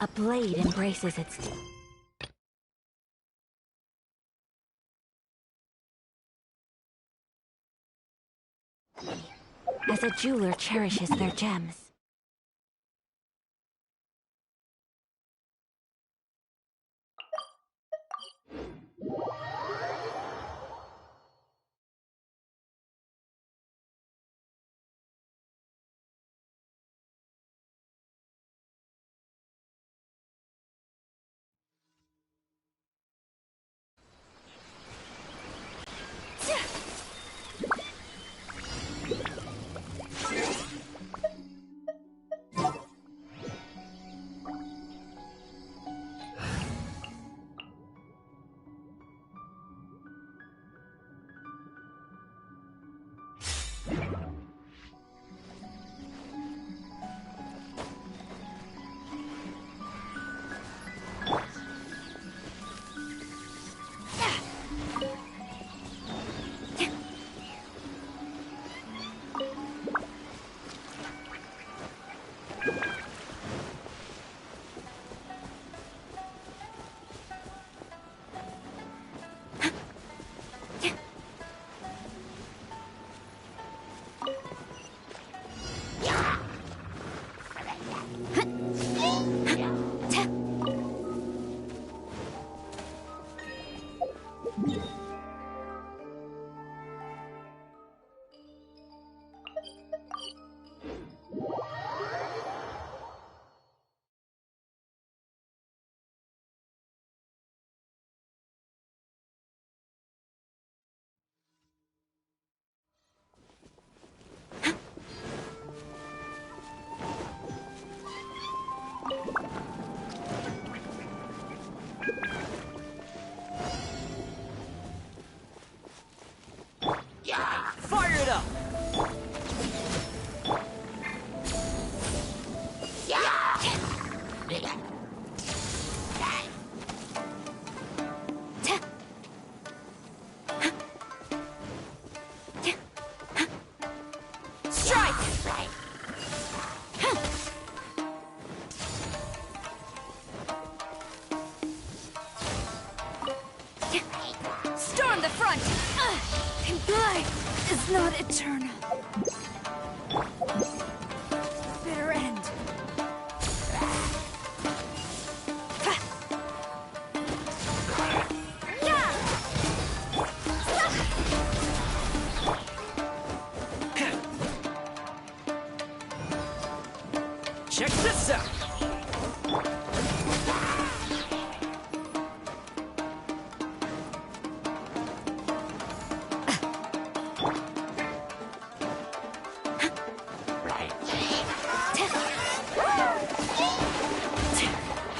A blade embraces its... as a jeweler cherishes their gems. Fire it up! Storm the front! Life is not eternal. Bitter end. Check this out!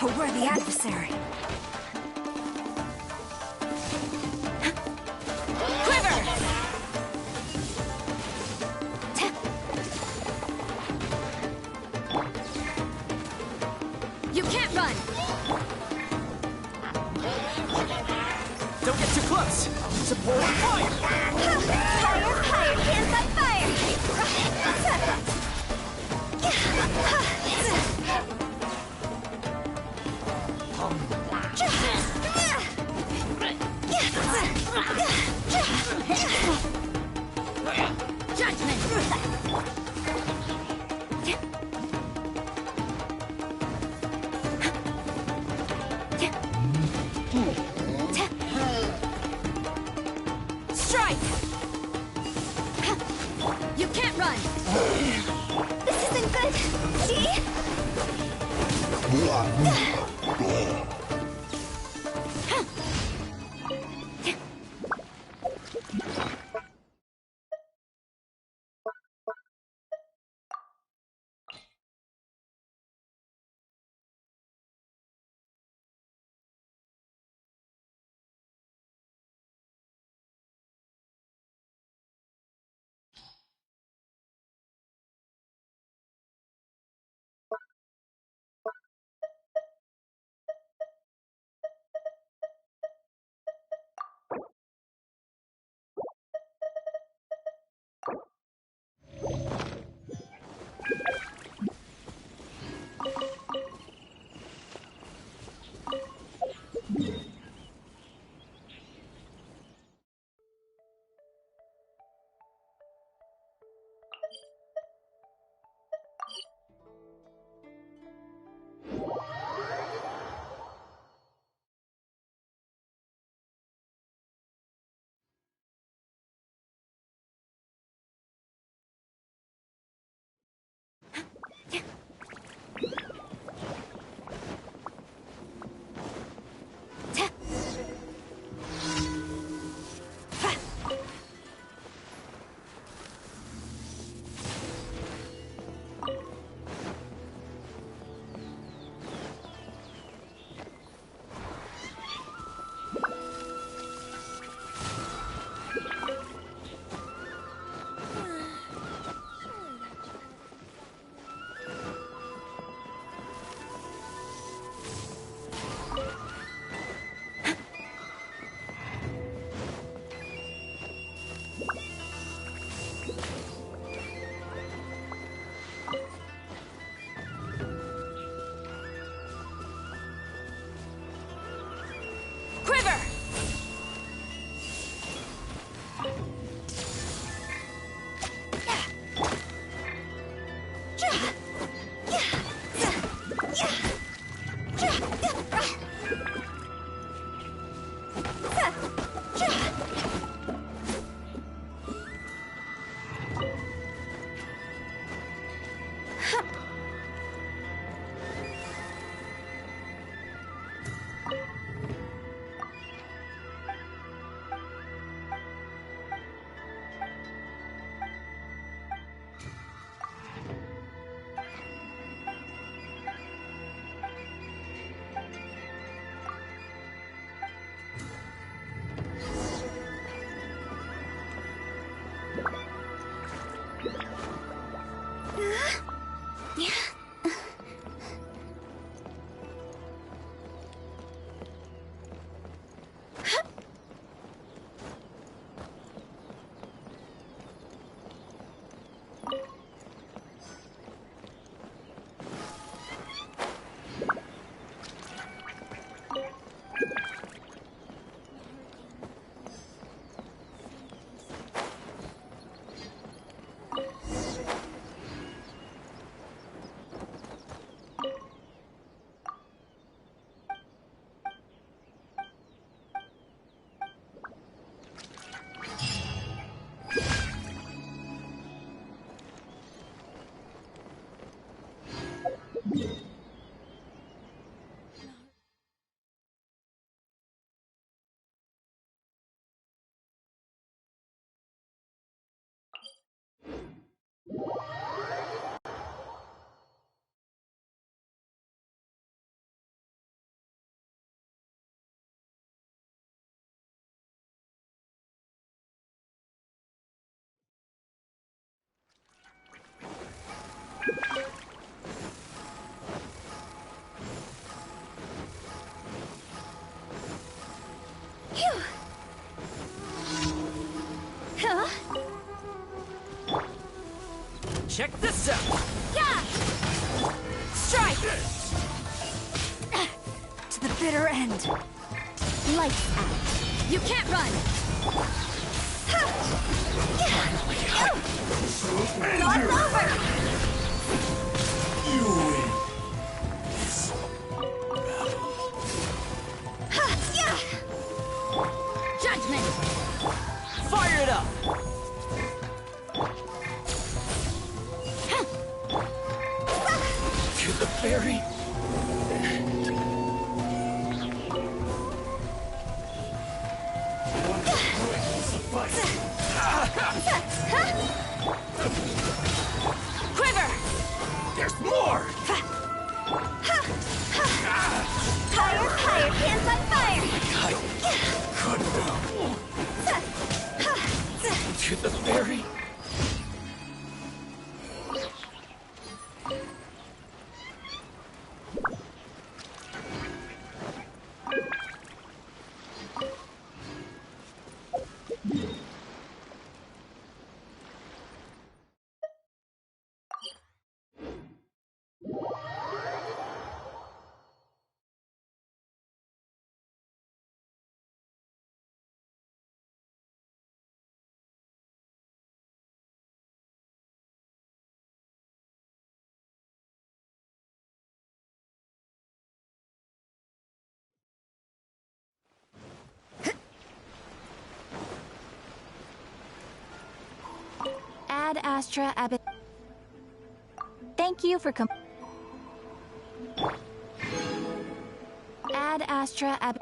A worthy adversary. Quiver! You can't run! Don't get too close! Support fire! Higher, hands on fire! Strike! You can't run! This isn't good! See? Huh? Check this out! Yeah! Strike! To the bitter end. Lights out. You can't run! It's over! You win. Judgment! Fire it up! To the very Quiver! There's more! Higher, higher, hands on fire! To the very Ad Astra Abbott. Thank you for Ad Astra Abbott.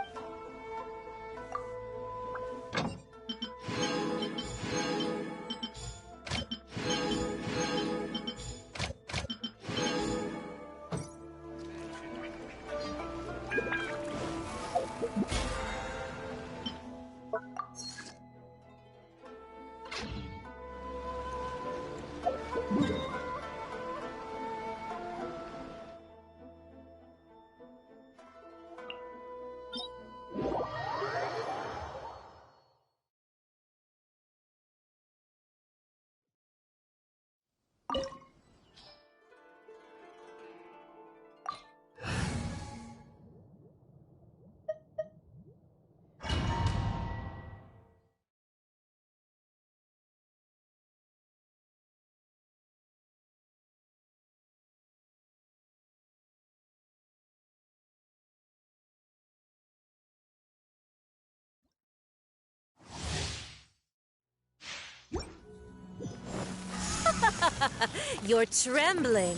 You're trembling.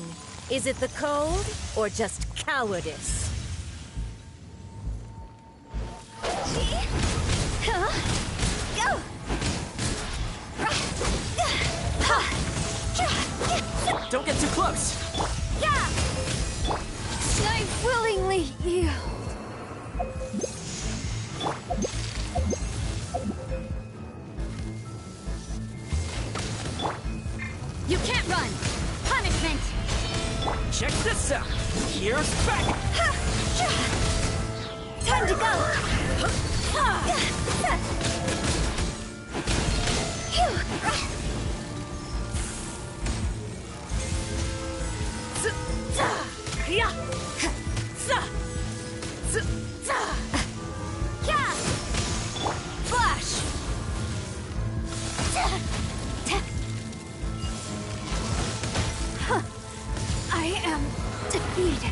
Is it the cold or just cowardice? Don't get too close! Yeah! I willingly yield. You can't run! Punishment! Check this out! Here's back! Time to go! Flash! I am defeated.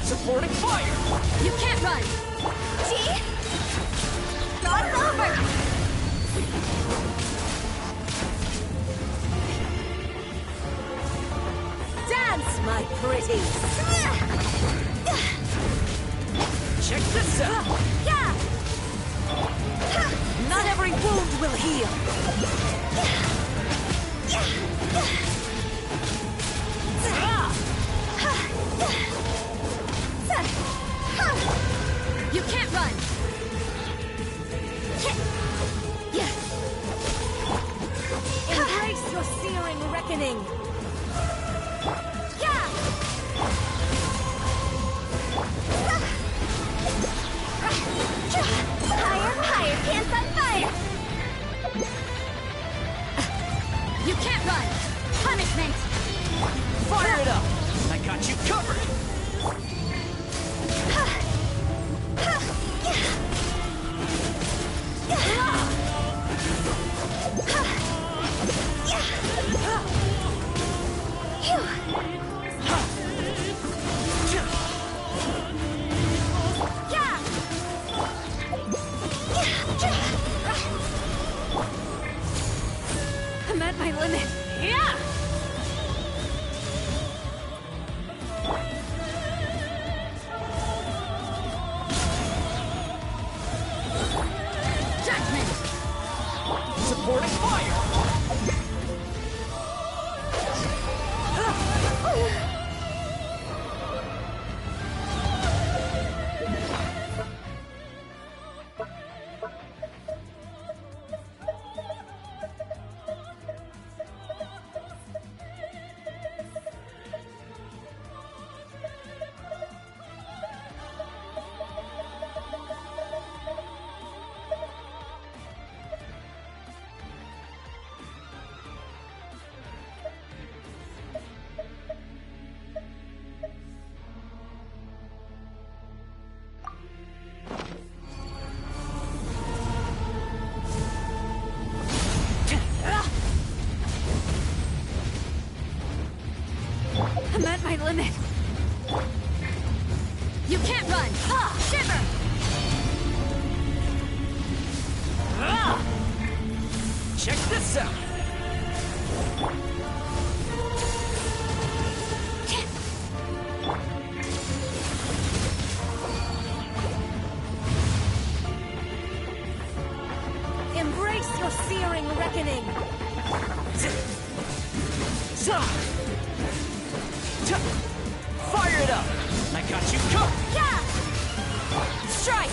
Supporting fire! You can't run! See? Cross over! Dance, my pretties! Check this out! Yeah! Not every wound will heal! You can't run! Embrace your searing reckoning! Higher, higher, pants on fire! You can't run! Punishment! Fire it up! I got you covered! I'm at my limit. Yeah! Judgment! Supporting fire! I'm at my limit. You can't run. Shiver! Check this out! Embrace your searing reckoning! Fire it up! I got you covered! Yeah! Strike!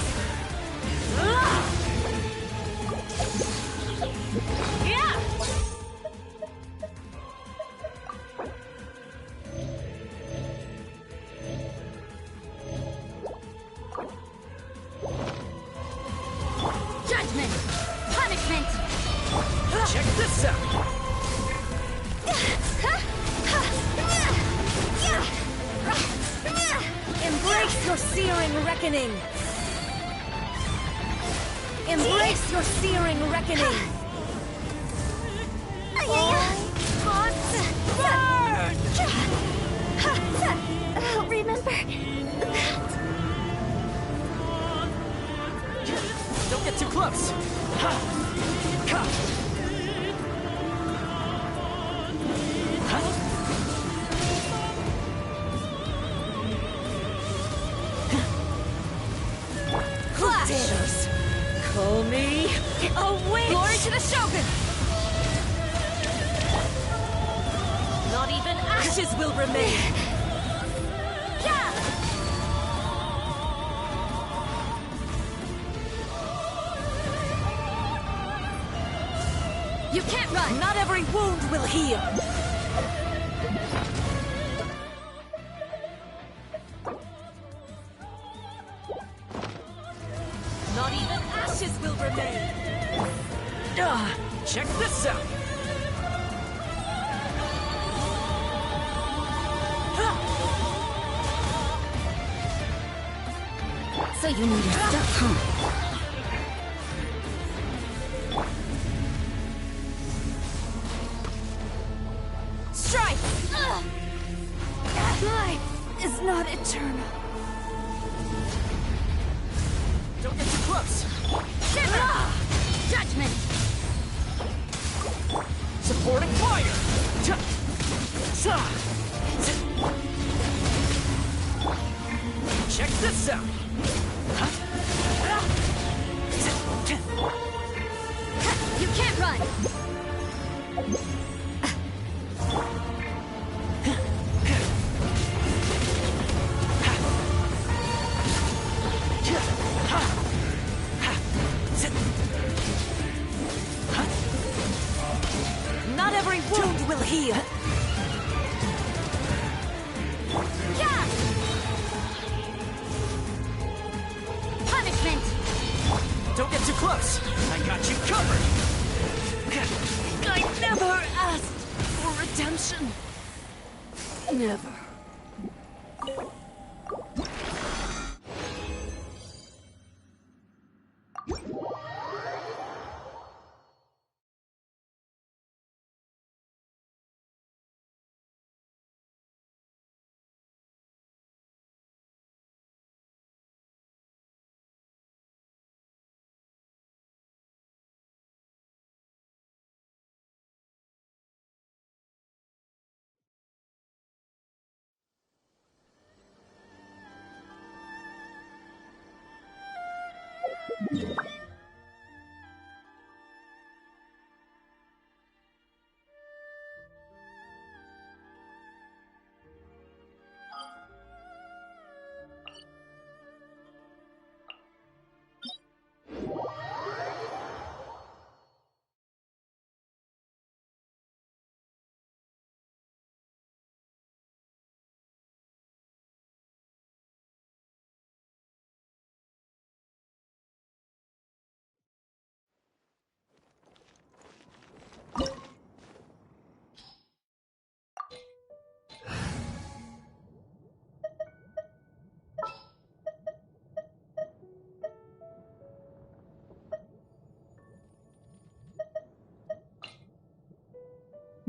Yeah! Judgment! Punishment! Check this out! Embrace your searing reckoning! Embrace your searing reckoning! I'll remember. Don't get too close! Dares call me a witch! Glory to the Shogun! Not even ashes will remain! Yeah! You can't run! Not every wound will heal! Not even ashes will remain! Check this out! So you need your stuff, huh? Strike! Life is not eternal. Don't get too close. Shiver! Judgment! Supporting fire! Check this out! You can't run! Not every wound will heal. Yeah! Punishment! Don't get too close! I got you covered! I never asked for redemption. Never.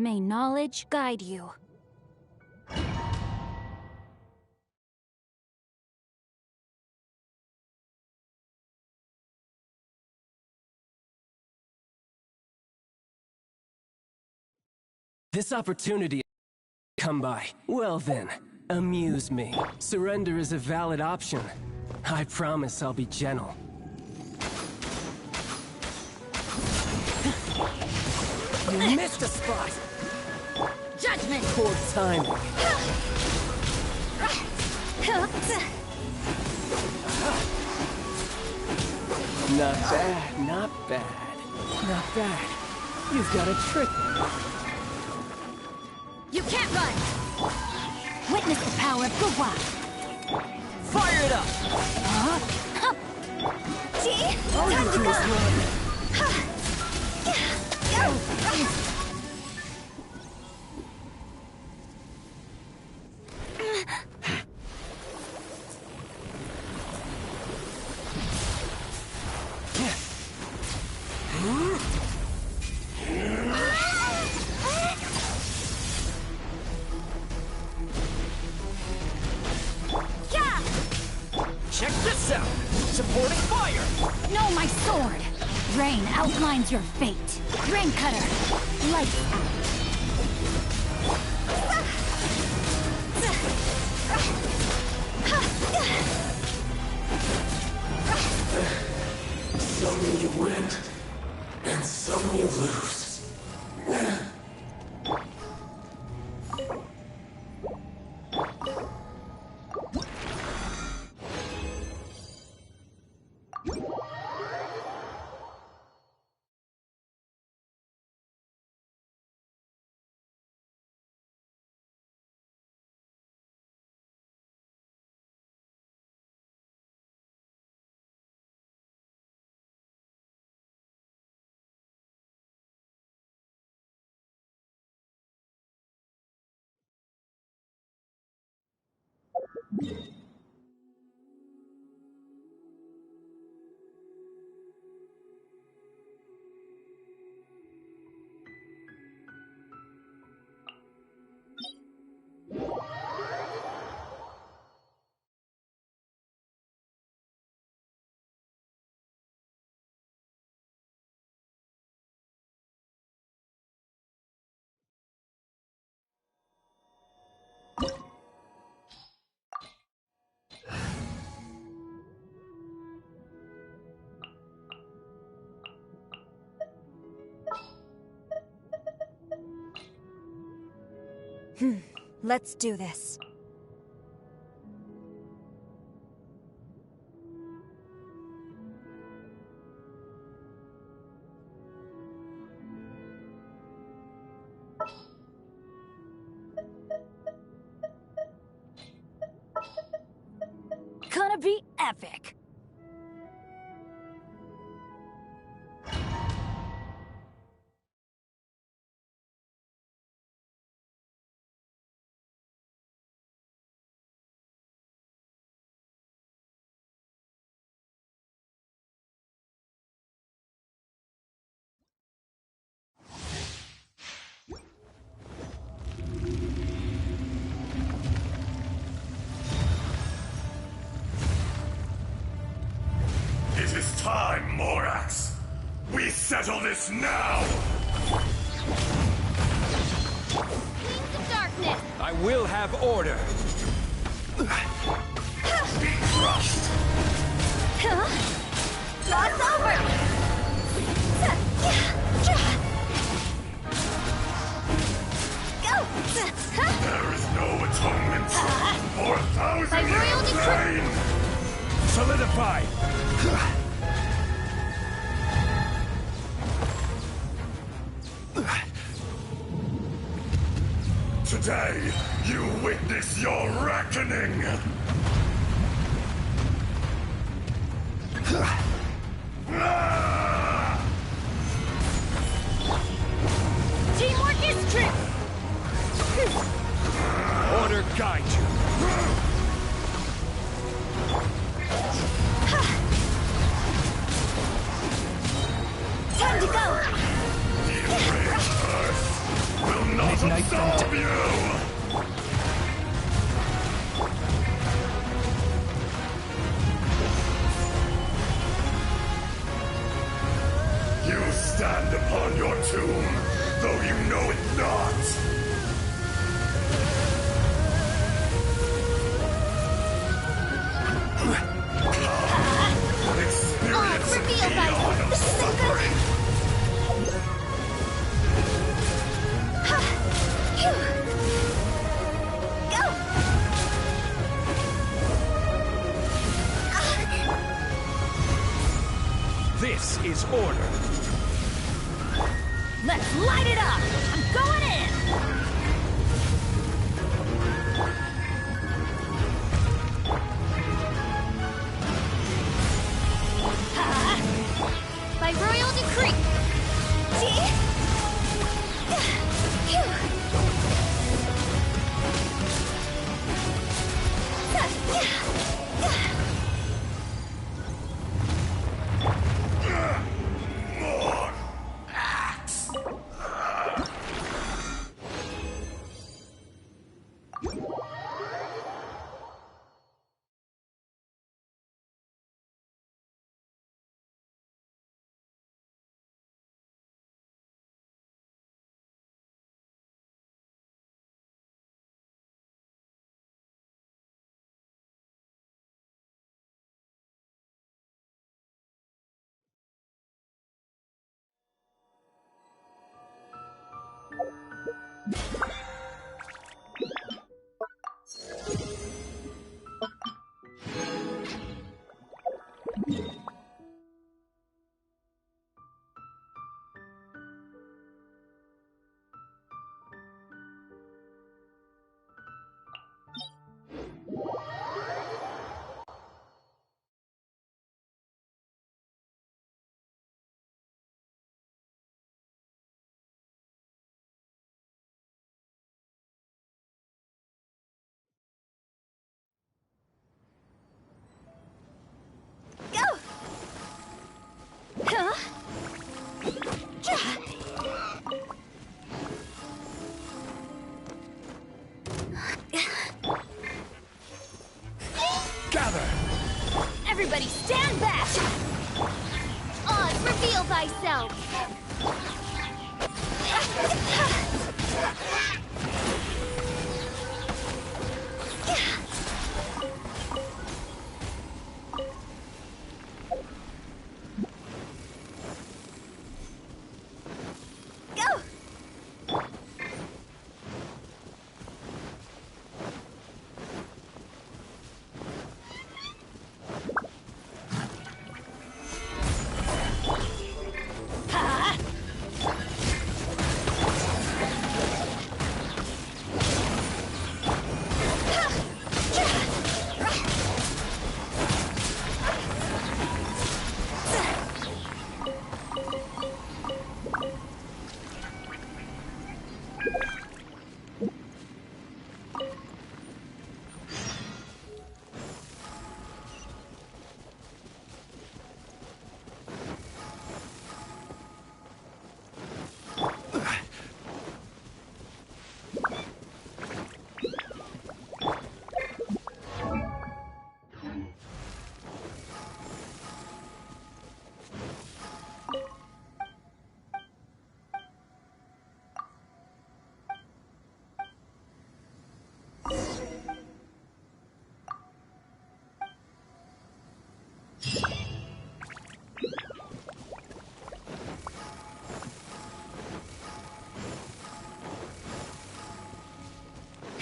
May knowledge guide you. This opportunity come by. Well then, amuse me. Surrender is a valid option. I promise I'll be gentle. You missed a spot! Judgment! Poor timing. Not bad, not bad. Not bad. You've got a trick. You can't run! Witness the power of Gugwa! Fire it up! Gee, Oh, time to you go! just run. Check this out! Supporting fire! No, my sword! Rain outlines your fate. Rain cutter! Lights out! Some you win, and some you lose. Let's do this. Gonna be epic. It is time, Morax. We settle this now! Wings of darkness. I will have order. Be crushed! Lots over. Go. There is no atonement for 1,000 By royal years of decree. pain! Solidify! Today, you witness your reckoning! Teamwork is true. Order guide you. Time to go. The enraged earth will not Midnight absolve you! You stand upon your tomb, though you know it not! Experience an reveal eon of suffering! Go. This is order. Let's light it up. I'm going in. By royal decree. More axe! Go. Gather! Everybody stand back. Oz, reveal thyself. Go!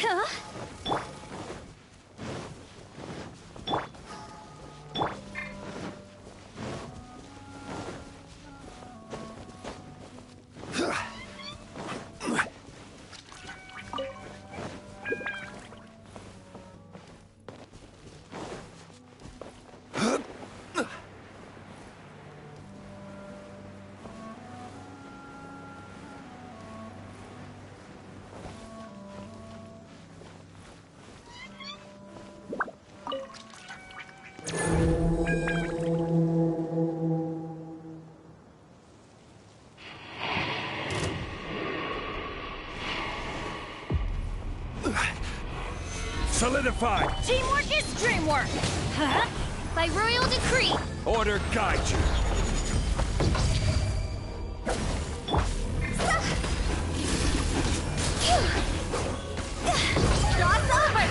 Huh? Solidify! Teamwork is dreamwork! Huh? By royal decree! Order guide you! Cross over!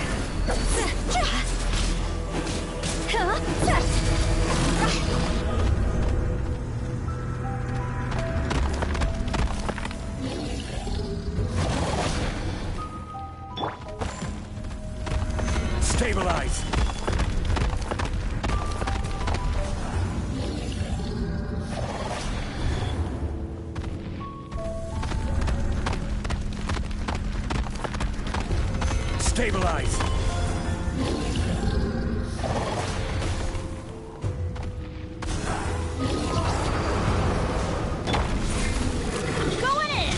Stabilize! Stabilize! Going in!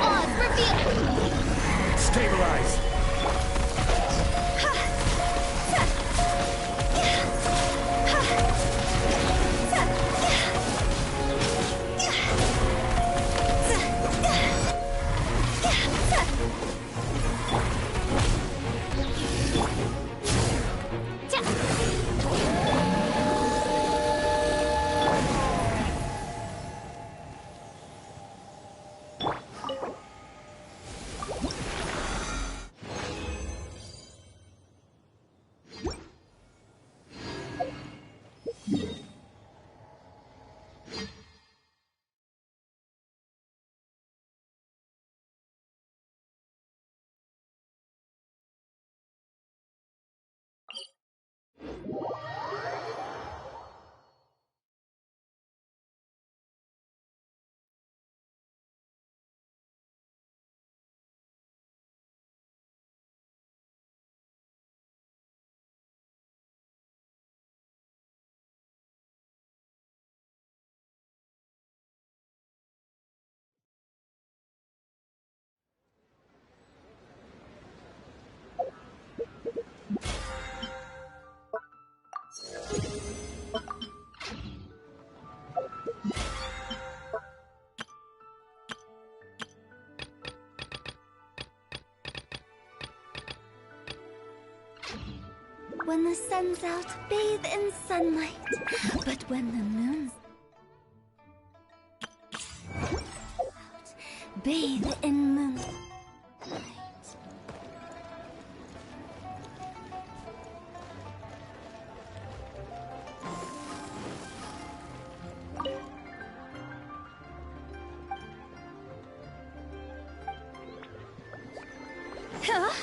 Odds revealed! Stabilize! When the sun's out, bathe in sunlight. But when the moon's out, bathe in moonlight. Huh?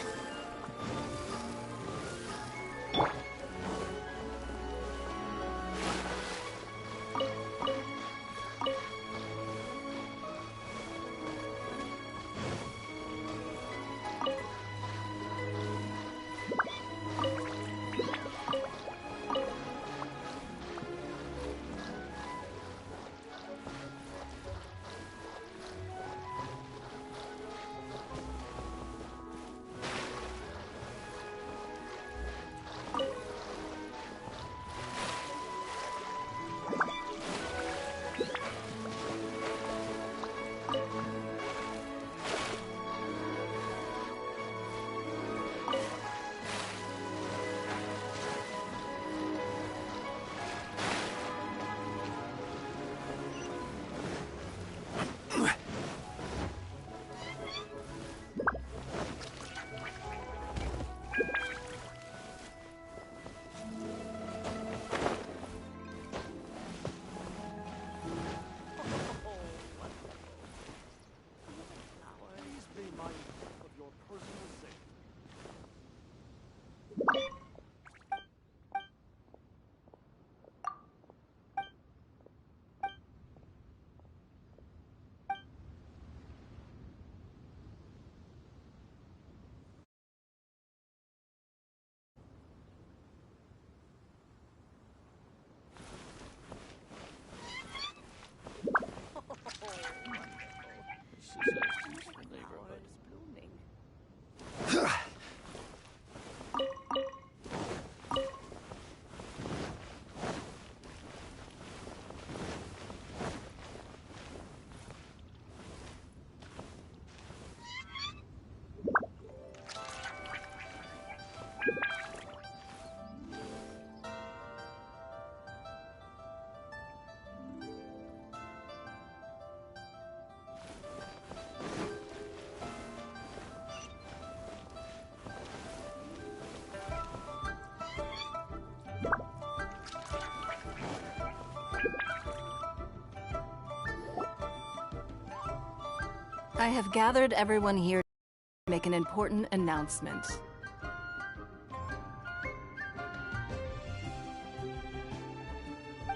I have gathered everyone here to make an important announcement.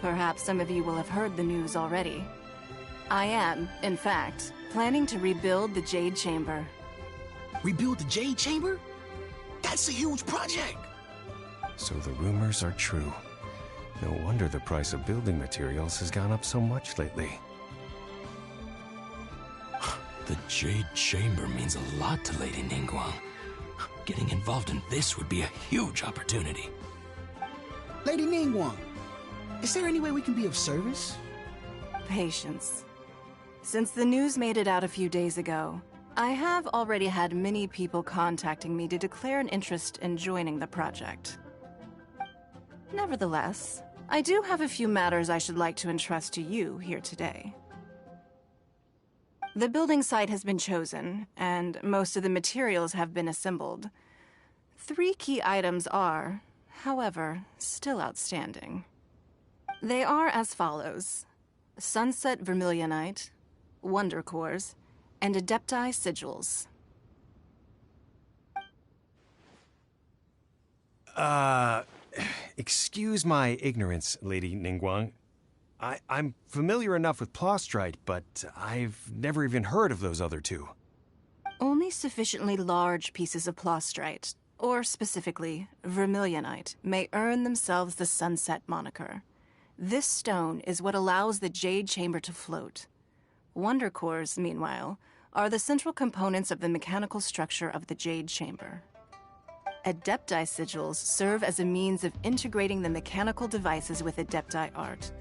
Perhaps some of you will have heard the news already. I am, in fact, planning to rebuild the Jade Chamber. Rebuild the Jade Chamber? That's a huge project! So the rumors are true. No wonder the price of building materials has gone up so much lately. The Jade Chamber means a lot to Lady Ningguang. Getting involved in this would be a huge opportunity. Lady Ningguang, is there any way we can be of service? Patience. Since the news made it out a few days ago, I have already had many people contacting me to declare an interest in joining the project. Nevertheless, I do have a few matters I should like to entrust to you here today. The building site has been chosen, and most of the materials have been assembled. 3 key items are, however, still outstanding. They are as follows: Sunset Vermilionite, Wonder Cores, and Adepti Sigils. Excuse my ignorance, Lady Ningguang. I'm familiar enough with Plostrite, but I've never even heard of those other 2. Only sufficiently large pieces of Plostrite, or specifically Vermilionite, may earn themselves the Sunset moniker. This stone is what allows the Jade Chamber to float. Wonder Cores, meanwhile, are the central components of the mechanical structure of the Jade Chamber. Adepti Sigils serve as a means of integrating the mechanical devices with Adepti art.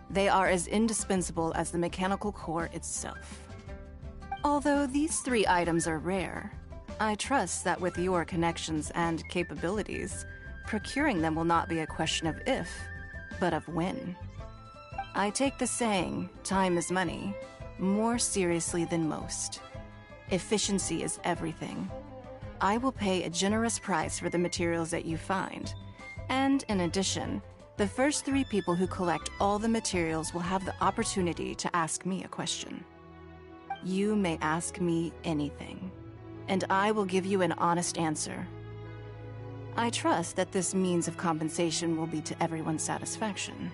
They are as indispensable as the mechanical core itself. Although these 3 items are rare, I trust that with your connections and capabilities, procuring them will not be a question of if, but of when. I take the saying, time is money, more seriously than most. Efficiency is everything. I will pay a generous price for the materials that you find, and in addition, the first 3 people who collect all the materials will have the opportunity to ask me a question. You may ask me anything, and I will give you an honest answer. I trust that this means of compensation will be to everyone's satisfaction.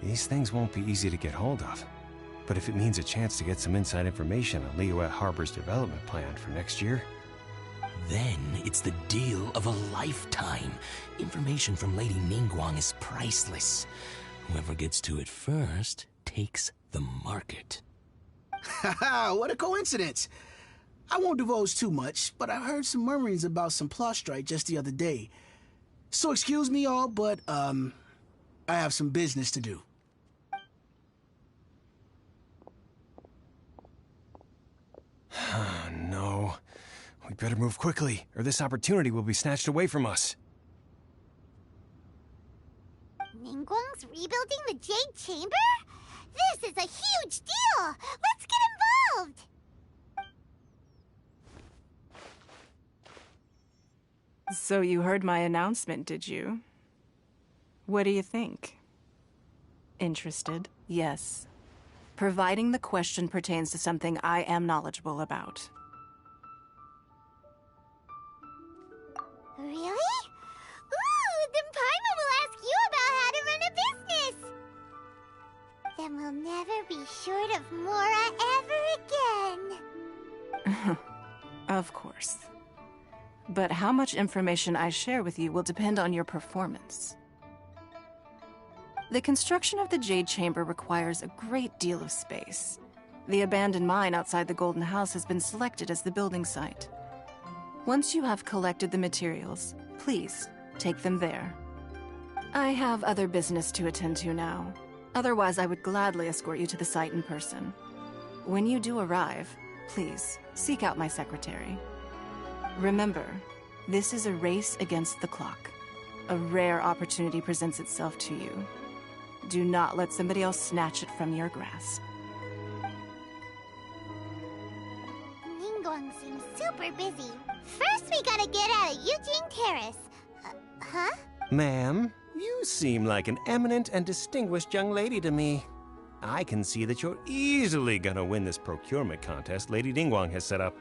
These things won't be easy to get hold of. But if it means a chance to get some inside information on Liyue Harbor's development plan for next year... Then it's the deal of a lifetime. Information from Lady Ningguang is priceless. Whoever gets to it first takes the market. Haha, what a coincidence! I won't divulge too much, but I heard some murmurings about some Plostrite just the other day. So excuse me all, but, I have some business to do. No. We better move quickly, or this opportunity will be snatched away from us. Ningguang's rebuilding the Jade Chamber? This is a huge deal! Let's get involved! So you heard my announcement, did you? What do you think? Interested? Yes. Providing the question pertains to something I am knowledgeable about. Really? Ooh, then Paimon will ask you about how to run a business! Then we'll never be short of Mora ever again! Of course. But how much information I share with you will depend on your performance. The construction of the Jade Chamber requires a great deal of space. The abandoned mine outside the Golden House has been selected as the building site. Once you have collected the materials, please take them there. I have other business to attend to now. Otherwise, I would gladly escort you to the site in person. When you do arrive, please seek out my secretary. Remember, this is a race against the clock. A rare opportunity presents itself to you. Do not let somebody else snatch it from your grasp. Ningguang seems super busy. First, we gotta get out of Eugene Terrace. Huh? Ma'am, you seem like an eminent and distinguished young lady to me. I can see that you're easily gonna win this procurement contest Lady Ningguang has set up.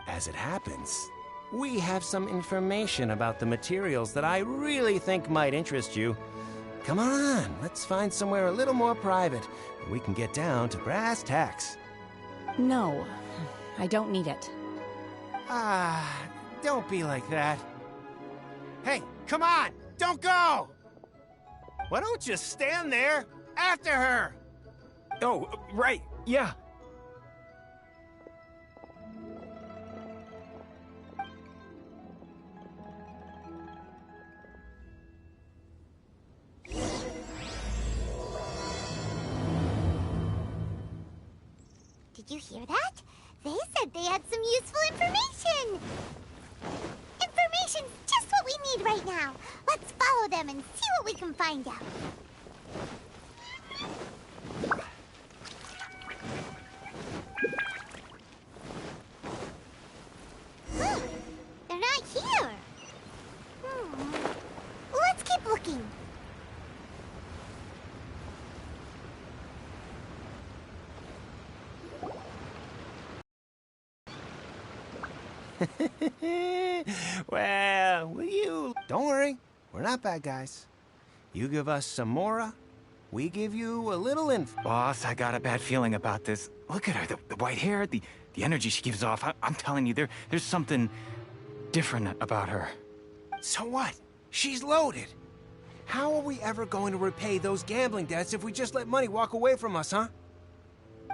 As it happens, we have some information about the materials that I really think might interest you. Come on, let's find somewhere a little more private, where we can get down to brass tacks. No, I don't need it. Don't be like that. Hey, come on, don't go! Why don't you stand there after her? Oh, right, yeah. Did you hear that? They said they had some useful information! Information's just what we need right now. Let's follow them and see what we can find out. Huh, they're not here. Let's keep looking. Well, will you? Don't worry, we're not bad guys. You give us some mora, we give you a little info. Boss, I got a bad feeling about this. Look at her, the white hair, the energy she gives off. I'm telling you, there's something different about her. So what? She's loaded. How are we ever going to repay those gambling debts if we just let money walk away from us, huh?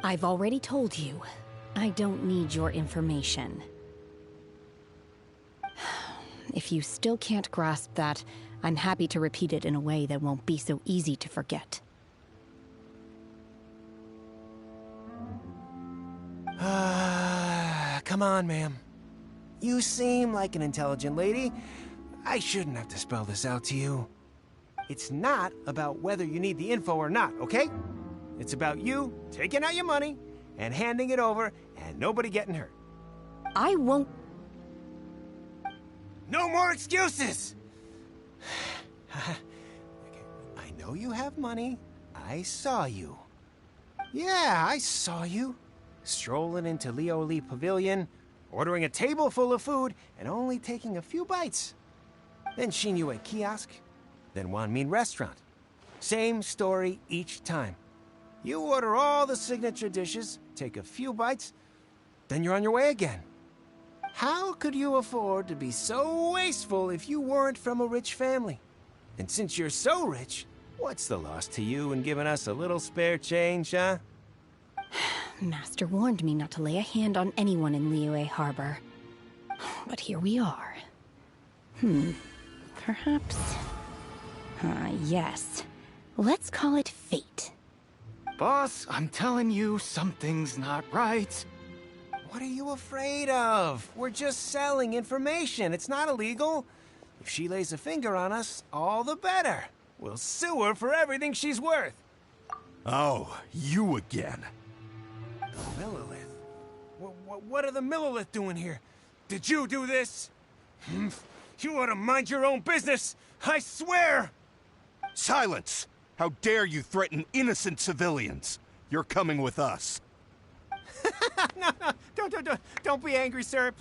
I've already told you, I don't need your information. If you still can't grasp that, I'm happy to repeat it in a way that won't be so easy to forget. Come on, ma'am. You seem like an intelligent lady. I shouldn't have to spell this out to you. It's not about whether you need the info or not, okay? It's about you taking out your money and handing it over and nobody getting hurt. I won't... No more excuses! I know you have money. I saw you. Yeah, I saw you. Strolling into Leo Lee Pavilion, ordering a table full of food, and only taking a few bites. Then Shinyue Kiosk, then Wanmin Restaurant. Same story each time. You order all the signature dishes, take a few bites, then you're on your way again. How could you afford to be so wasteful if you weren't from a rich family? And since you're so rich, what's the loss to you in giving us a little spare change, huh? Master warned me not to lay a hand on anyone in Liyue Harbor. But here we are. Perhaps... yes. Let's call it fate. Boss, I'm telling you, something's not right. What are you afraid of? We're just selling information. It's not illegal. If she lays a finger on us, all the better. We'll sue her for everything she's worth. Oh, you again. The Millilith? What are the Millilith doing here? Did you do this? You ought to mind your own business, I swear! Silence! How dare you threaten innocent civilians? You're coming with us. No, don't be angry, sir.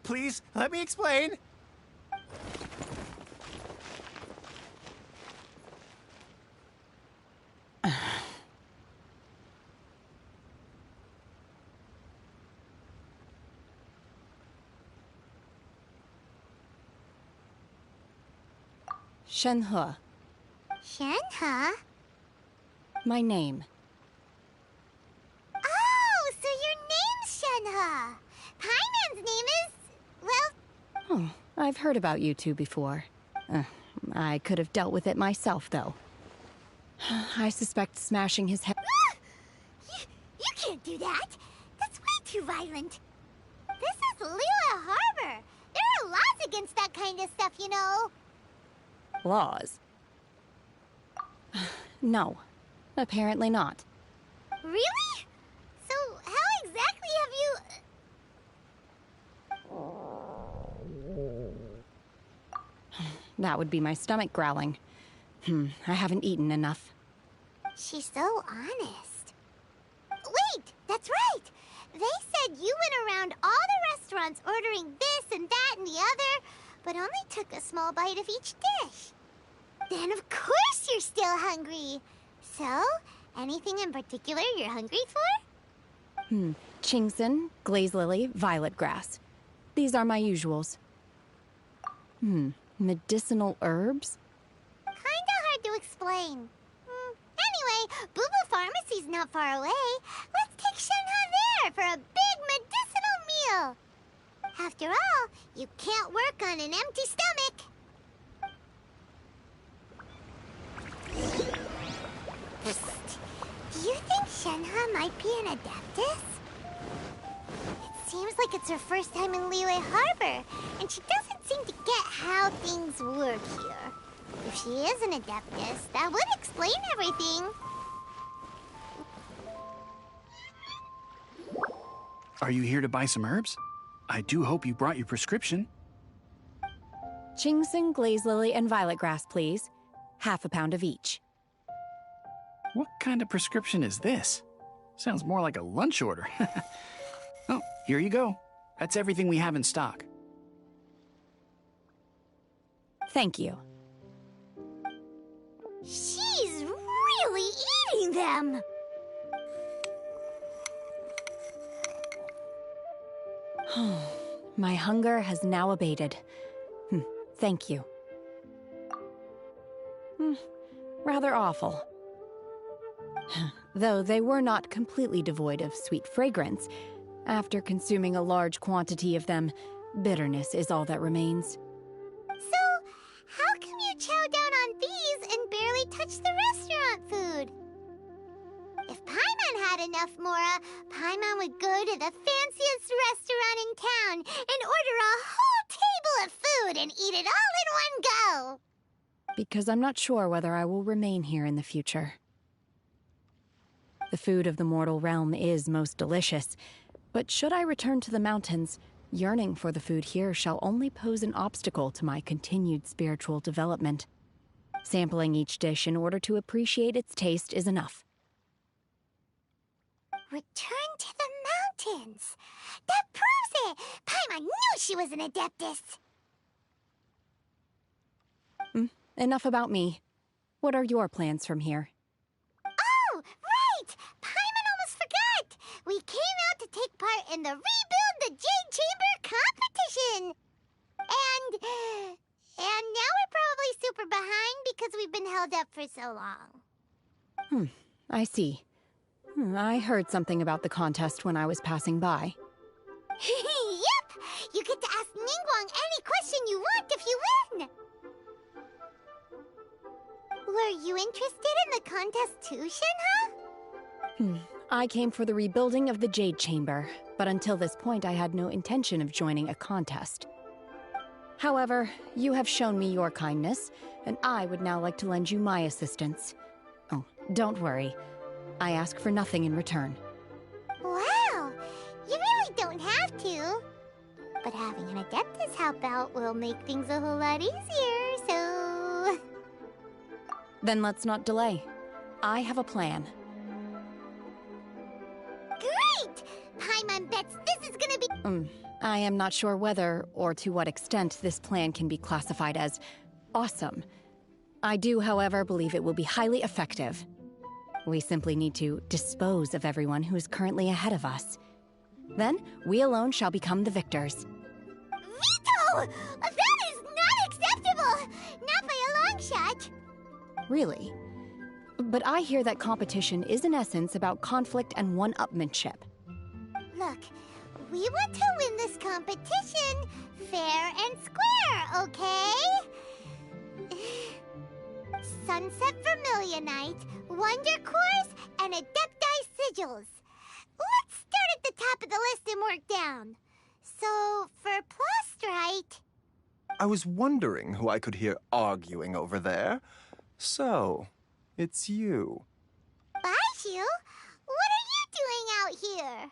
Please, let me explain. Shenhe. Shenhe? My name. Oh, so your name's Shenhe. Paiman's name is... well... Oh, I've heard about you two before. I could have dealt with it myself, though. I suspect smashing his head... You can't do that. That's way too violent. This is Liyue Harbor. There are laws against that kind of stuff, you know. Laws? No. Apparently not. Really? So how exactly have you... That would be my stomach growling. I haven't eaten enough. She's so honest. Wait, that's right! They said you went around all the restaurants ordering this and that and the other, but only took a small bite of each dish. Then of course you're still hungry. So, anything in particular you're hungry for? Chingson, glaze lily, violet grass. These are my usuals. Medicinal herbs? Kinda hard to explain. Anyway, Boo Pharmacy's not far away. Let's take Shenhe there for a big medicinal meal. After all, you can't work on an empty stomach. Psst. Do you think Shenhe might be an Adeptus? It seems like it's her first time in Liyue Harbor, and she doesn't seem to get how things work here. If she is an Adeptus, that would explain everything. Are you here to buy some herbs? I do hope you brought your prescription. Chingson, glaze lily, and violet grass, please. Half a pound of each. What kind of prescription is this? Sounds more like a lunch order. Oh, here you go. That's everything we have in stock. Thank you. She's really eating them! My hunger has now abated. Thank you. Rather awful. Though they were not completely devoid of sweet fragrance, after consuming a large quantity of them, bitterness is all that remains. So, how come you chow down on these and barely touch the restaurant food? If Paimon had enough Mora, Paimon would go to the fanciest restaurant in town and order a whole table of food and eat it all in one go. Because I'm not sure whether I will remain here in the future. The food of the mortal realm is most delicious, but should I return to the mountains, yearning for the food here shall only pose an obstacle to my continued spiritual development. Sampling each dish in order to appreciate its taste is enough. Return to the mountains! That proves it! Paimon knew she was an Adeptus! Enough about me. What are your plans from here? Oh, right! Paimon almost forgot! We came out to take part in the Rebuild the Jade Chamber competition! And now we're probably super behind because we've been held up for so long. I see. I heard something about the contest when I was passing by. Yep! You get to ask Ningguang any question you want if you win! Were you interested in the contest too, Shenhe? I came for the rebuilding of the Jade Chamber, but until this point I had no intention of joining a contest. However, you have shown me your kindness, and I would now like to lend you my assistance. Oh, don't worry. I ask for nothing in return. Wow! You really don't have to. But having an Adeptus help out will make things a whole lot easier, so... Then let's not delay. I have a plan. Great! Paimon bets this is gonna be... I am not sure whether or to what extent this plan can be classified as awesome. I do, however, believe it will be highly effective. We simply need to dispose of everyone who is currently ahead of us. Then, we alone shall become the victors. Veto! That is not acceptable! Not by a long shot! Really? But I hear that competition is in essence about conflict and one-upmanship. Look, we want to win this competition fair and square, okay? Sunset Vermilionite, Wonder Cores, and Adepti Sigils. Let's start at the top of the list and work down. So, for Plostrite... I was wondering who I could hear arguing over there. So, it's you. Baishu? What are you doing out here?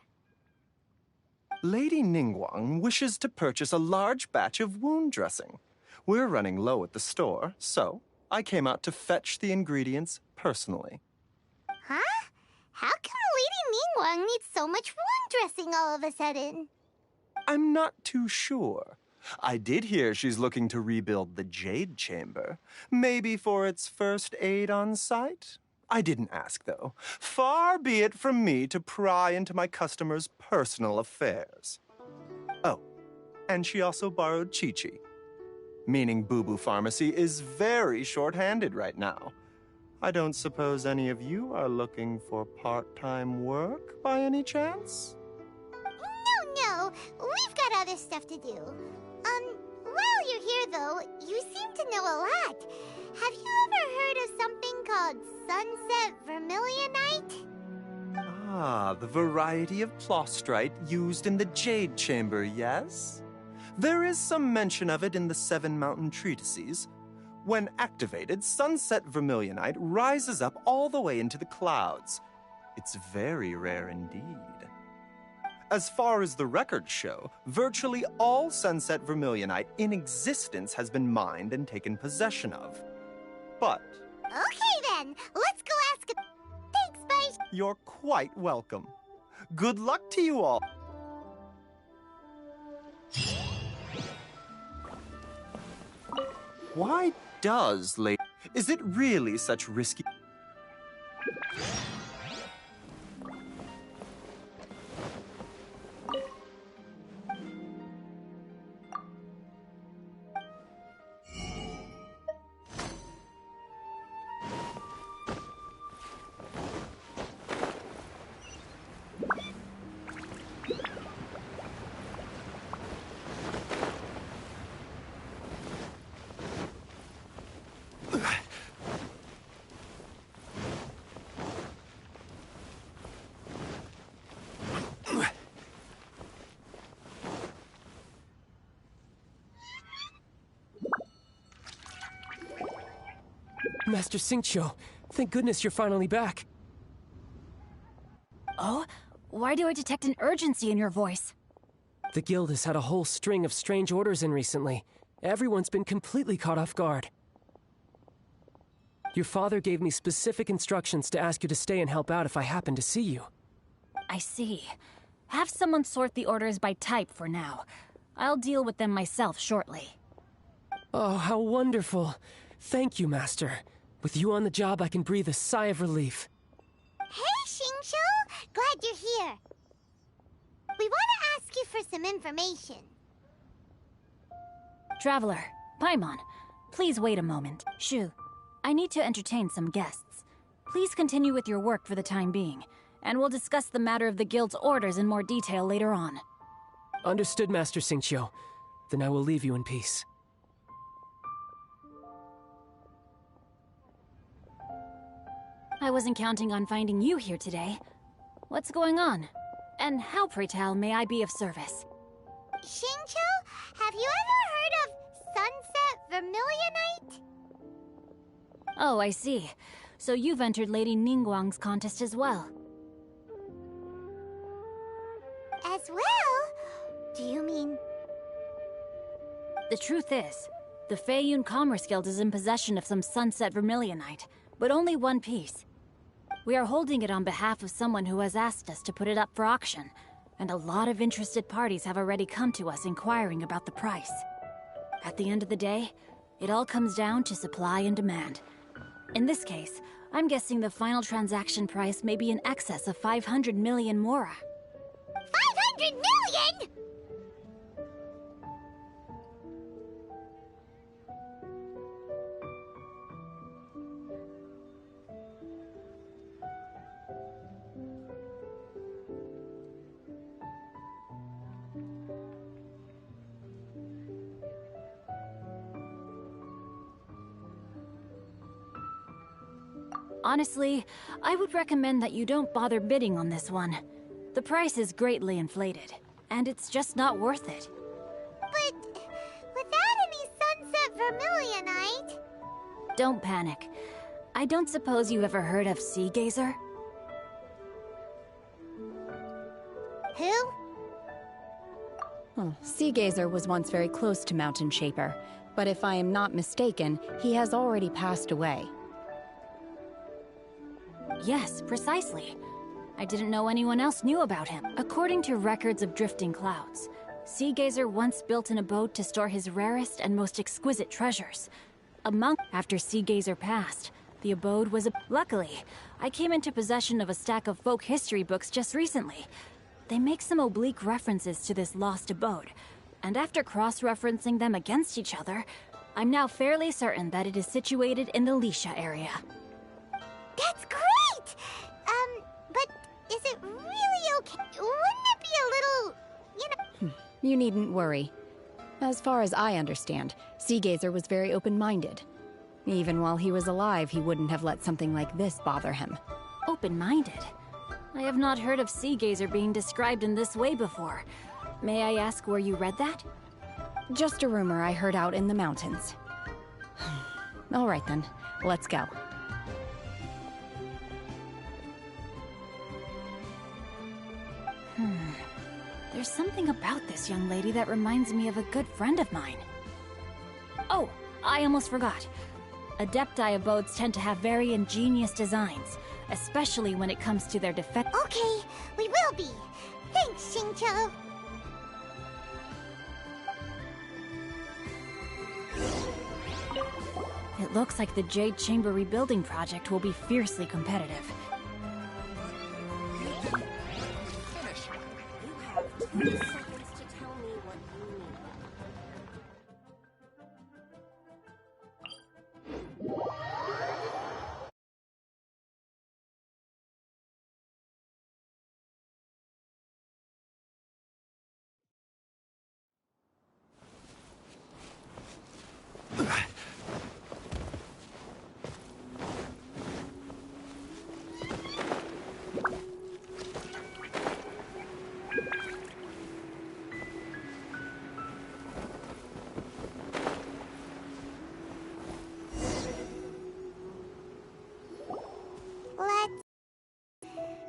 Lady Ningguang wishes to purchase a large batch of wound dressing. We're running low at the store, so I came out to fetch the ingredients personally. Ningguang needs so much wound dressing all of a sudden? I'm not too sure. I did hear she's looking to rebuild the Jade Chamber. Maybe for its first aid on site? I didn't ask, though. Far be it from me to pry into my customers' personal affairs. Oh, and she also borrowed Chi-Chi. Meaning Boo Boo Pharmacy is very short-handed right now. I don't suppose any of you are looking for part-time work by any chance? No, we've got other stuff to do. While you're here though, you seem to know a lot. Have you ever heard of something called Sunset Vermilionite? Ah, the variety of plostrite used in the Jade Chamber, yes? There is some mention of it in the Seven Mountain Treatises. When activated, Sunset Vermilionite rises up all the way into the clouds. It's very rare indeed. As far as the records show, virtually all Sunset Vermilionite in existence has been mined and taken possession of. But... Okay then, let's go ask it. Thanks, Spice. You're quite welcome. Good luck to you all. Why does Lady... Is it really such risky... Master Xingqiu, thank goodness you're finally back. Oh? Why do I detect an urgency in your voice? The guild has had a whole string of strange orders in recently. Everyone's been completely caught off guard. Your father gave me specific instructions to ask you to stay and help out if I happen to see you. I see. Have someone sort the orders by type for now. I'll deal with them myself shortly. Oh, how wonderful. Thank you, Master. With you on the job, I can breathe a sigh of relief. Hey, Xingqiu! Glad you're here. We want to ask you for some information. Traveler, Paimon, please wait a moment. Shu, I need to entertain some guests. Please continue with your work for the time being, and we'll discuss the matter of the guild's orders in more detail later on. Understood, Master Xingqiu. Then I will leave you in peace. I wasn't counting on finding you here today. What's going on? And how, pray tell, may I be of service? Xingqiu, have you ever heard of Sunset Vermilionite? Oh, I see. So you've entered Lady Ningguang's contest as well. As well? Do you mean... The truth is, the Feiyun Commerce Guild is in possession of some Sunset Vermilionite, but only one piece. We are holding it on behalf of someone who has asked us to put it up for auction, and a lot of interested parties have already come to us inquiring about the price. At the end of the day, it all comes down to supply and demand. In this case, I'm guessing the final transaction price may be in excess of 500 million mora. 500 million?! Honestly, I would recommend that you don't bother bidding on this one. The price is greatly inflated, and it's just not worth it. But without any Sunset Vermilionite... Don't panic. I don't suppose you ever heard of Sea Gazer? Who? Oh, Sea Gazer was once very close to Mountain Shaper, but if I am not mistaken, he has already passed away. Yes, precisely. I didn't know anyone else knew about him. According to records of drifting clouds, Seagazer once built an abode to store his rarest and most exquisite treasures. After Seagazer passed, the abode was Luckily, I came into possession of a stack of folk history books just recently. They make some oblique references to this lost abode, and after cross-referencing them against each other, I'm now fairly certain that it is situated in the Lisha area. That's great! But is it really okay? Wouldn't it be a little, you know... You needn't worry. As far as I understand, Seagazer was very open-minded. Even while he was alive, he wouldn't have let something like this bother him. Open-minded? I have not heard of Seagazer being described in this way before. May I ask where you read that? Just a rumor I heard out in the mountains. All right then, let's go. There's something about this young lady that reminds me of a good friend of mine. Oh, I almost forgot. Adepti abodes tend to have very ingenious designs, especially when it comes to their defense. Okay, we will be. Thanks, Xingqiu. It looks like the Jade Chamber rebuilding project will be fiercely competitive.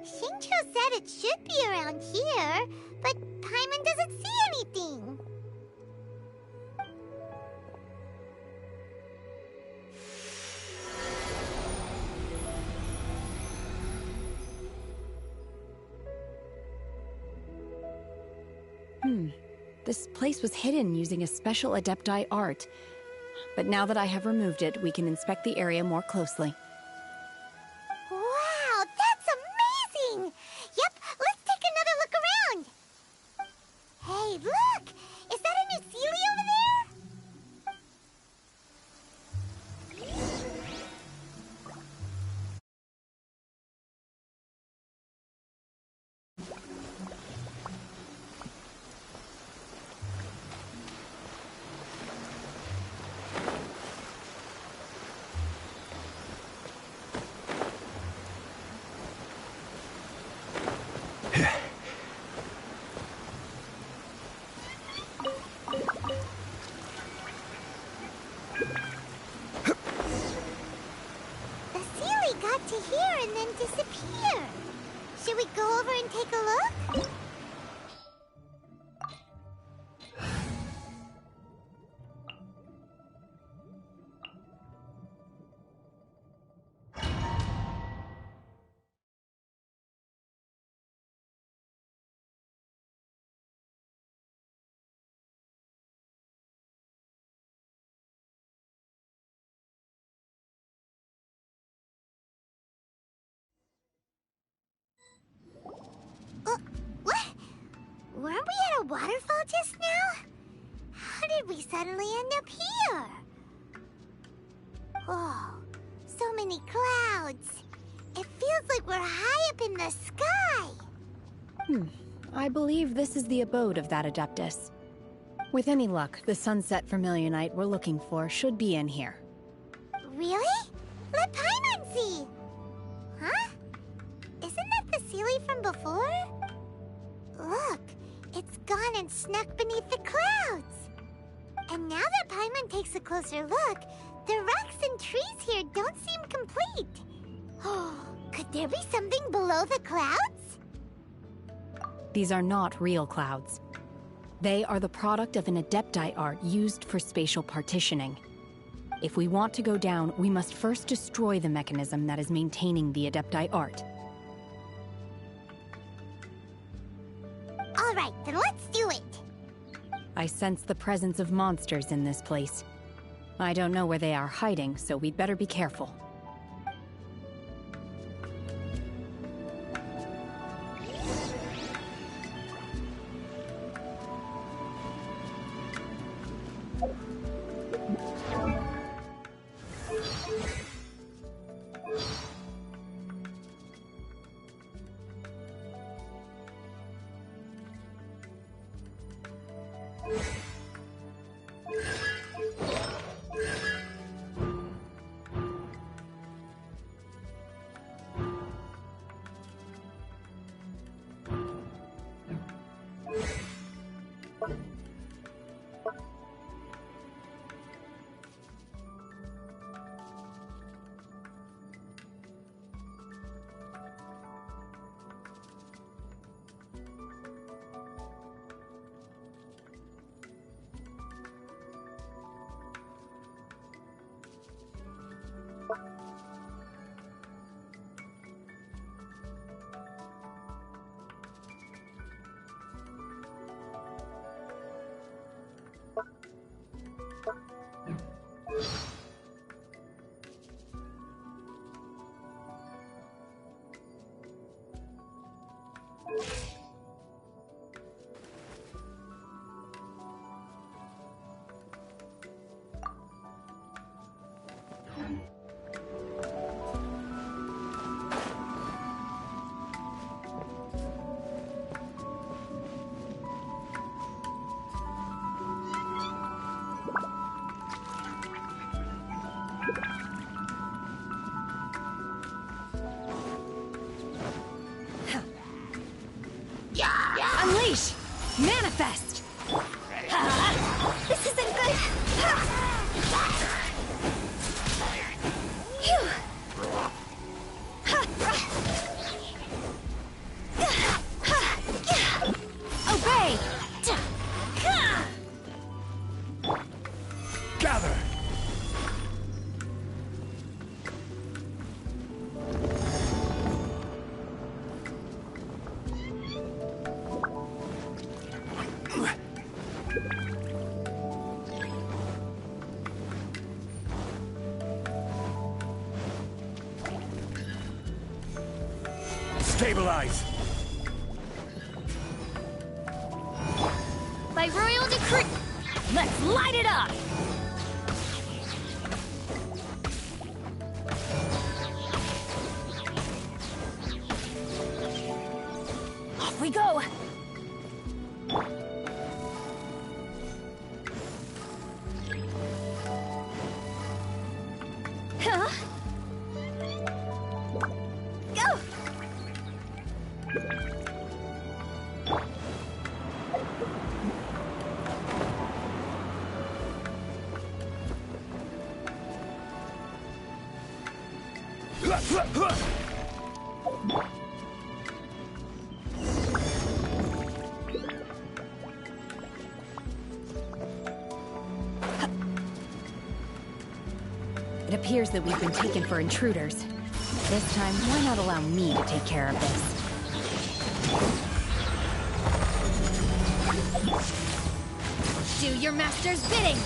Xingqiu said it should be around here, but Paimon doesn't see anything. This place was hidden using a special Adepti art. But now that I have removed it, we can inspect the area more closely. Wow, that's amazing! Yep, let's take another look around. Hey, look! Is that a new Sealy over there? To here and then disappear. Should we go over and take a look? Weren't we at a waterfall just now? How did we suddenly end up here? Oh, so many clouds. It feels like we're high up in the sky. I believe this is the abode of that Adeptus. With any luck, the Sunset Vermilionite we're looking for should be in here. Really? Let Paimon see! Huh? Isn't that the Sealy from before? Look, it's gone and snuck beneath the clouds. And now that Paimon takes a closer look, the rocks and trees here don't seem complete. Oh, could there be something below the clouds? These are not real clouds. They are the product of an Adepti art used for spatial partitioning. If we want to go down, we must first destroy the mechanism that is maintaining the Adepti art. Then let's do it. I sense the presence of monsters in this place. I don't know where they are hiding, so we'd better be careful. Unleash! Manifest! This isn't good. Phew. Obey! Gather! Stabilize! By royal decree, let's light it up! Off we go! Huh? Go! It appears that we've been taken for intruders. This time, why not allow me to take care of this? Do your master's bidding!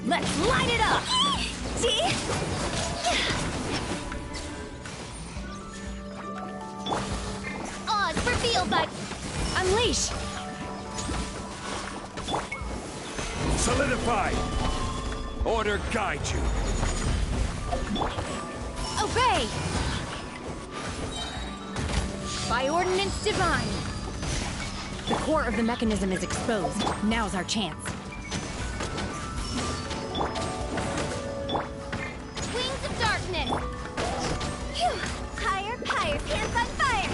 Let's light it up! See? Oz revealed by... Unleash! Solidify! Order guide you. Obey! By ordinance divine! The core of the mechanism is exposed. Now's our chance. Wings of darkness! Phew. Higher, higher, pants on fire!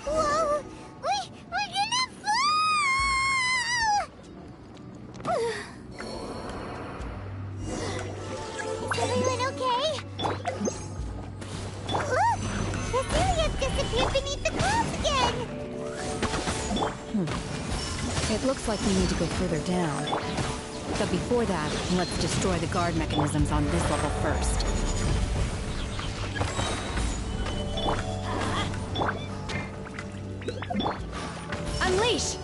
Whoa! We're gonna fall! Is everyone okay? It looks like we need to go further down. But before that, let's destroy the guard mechanisms on this level first. Unleash!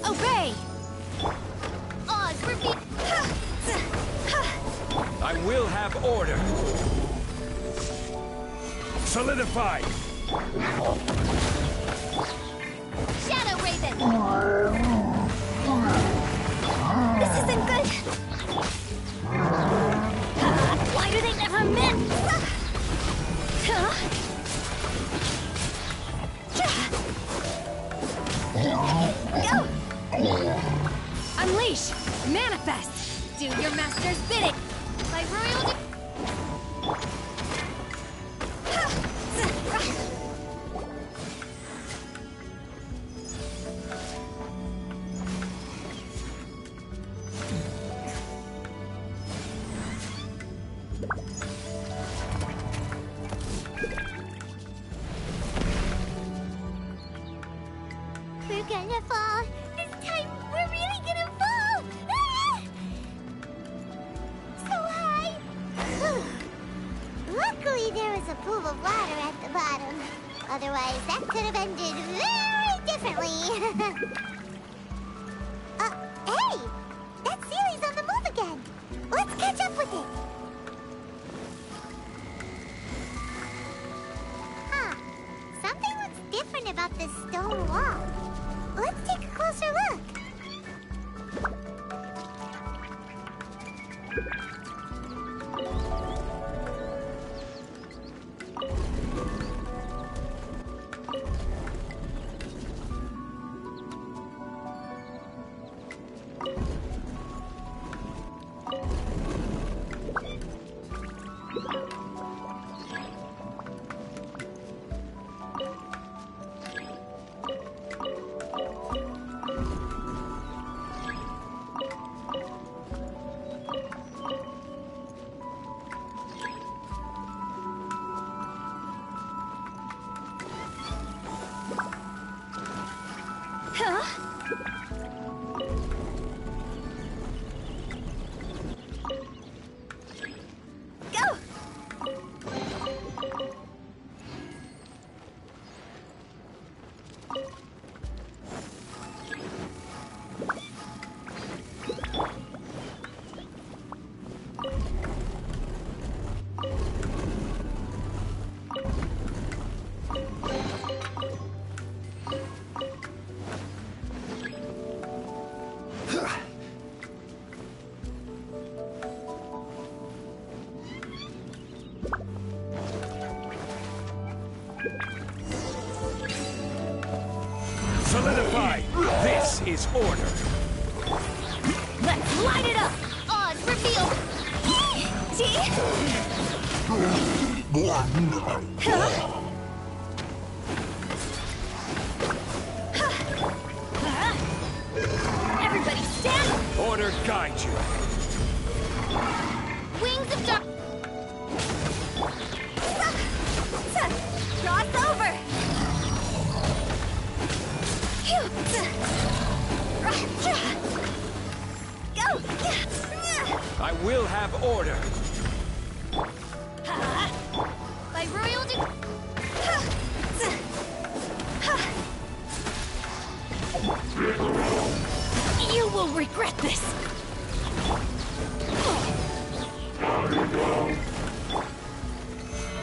Obey! Oz, repeat. I will have order. Solidify! Shadow Raven! This isn't good! Why do they never miss? Unleash! Manifest! Do your master's bidding! My royal... We're gonna fall. This time, we're really gonna fall. Ah! So high. Luckily, there was a pool of water at the bottom. Otherwise, that could have ended very differently. Hey! That Sealy's on the move again. Let's catch up with it. Huh. Something looks different about this stone wall. Let's take a closer look. Solidify! This is order! Let's light it up! Oz, reveal. Everybody stand! Order guide you! Wings of dark. Cross over! Go! I will have order! By royal You will regret this!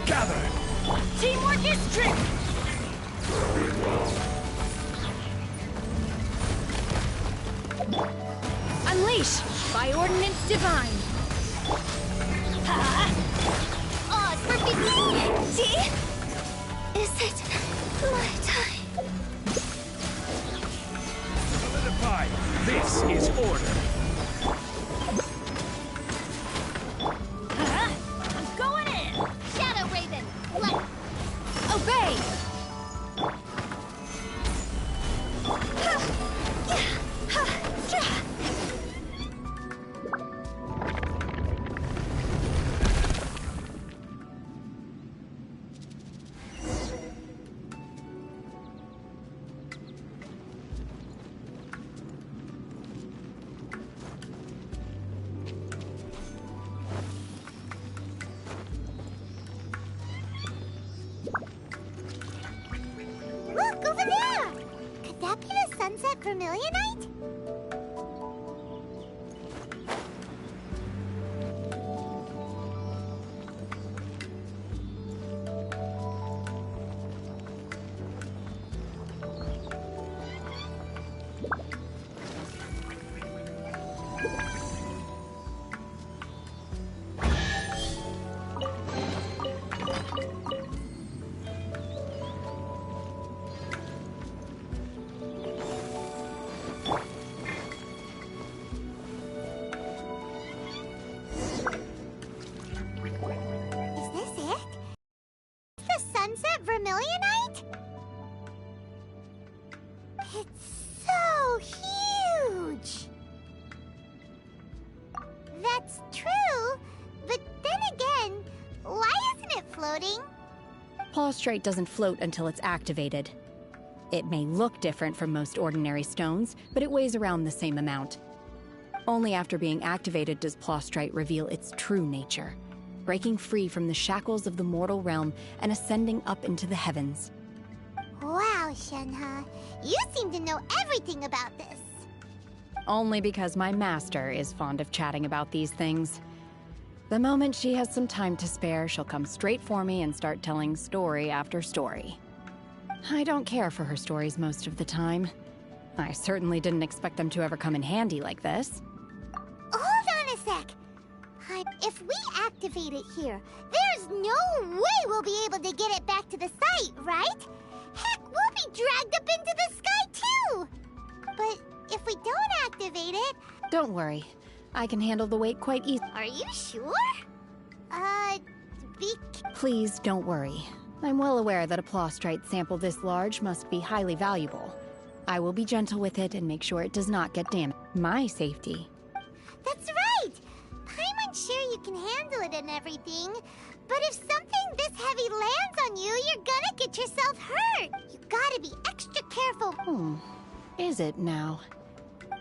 Gather! Teamwork is strength! Unleash! By ordinance divine! Oz, reveal. See? Is it my time? Solidify! This is order! I'm going in! Shadow Raven, let. Obey! vermilionite? Sunset vermilionite? It's so huge! That's true, but then again, why isn't it floating? Plaustrite doesn't float until it's activated. It may look different from most ordinary stones, but it weighs around the same amount. Only after being activated does Plaustrite reveal its true nature, breaking free from the shackles of the mortal realm and ascending up into the heavens. Wow, Shenhe, you seem to know everything about this. Only because my master is fond of chatting about these things. The moment she has some time to spare, she'll come straight for me and start telling story after story. I don't care for her stories most of the time. I certainly didn't expect them to ever come in handy like this. Hold on a sec. If we activate it here, there's no way we'll be able to get it back to the site, right? Heck, we'll be dragged up into the sky too! But if we don't activate it... Don't worry. I can handle the weight quite easily. Are you sure? Please don't worry. I'm well aware that a plaustrite sample this large must be highly valuable. I will be gentle with it and make sure it does not get damaged. My safety. That's right! Paimon's sure you can handle it and everything, but if something this heavy lands on you, you're gonna get yourself hurt! You gotta be extra careful. Is it now?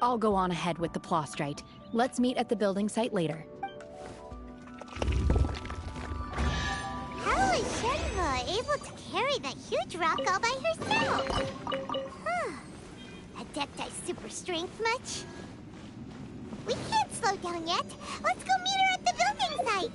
I'll go on ahead with the plaustrite. Let's meet at the building site later. How is Shenhe able to carry that huge rock all by herself? Adepti super strength much? We can't slow down yet. Let's go meet her at the building site.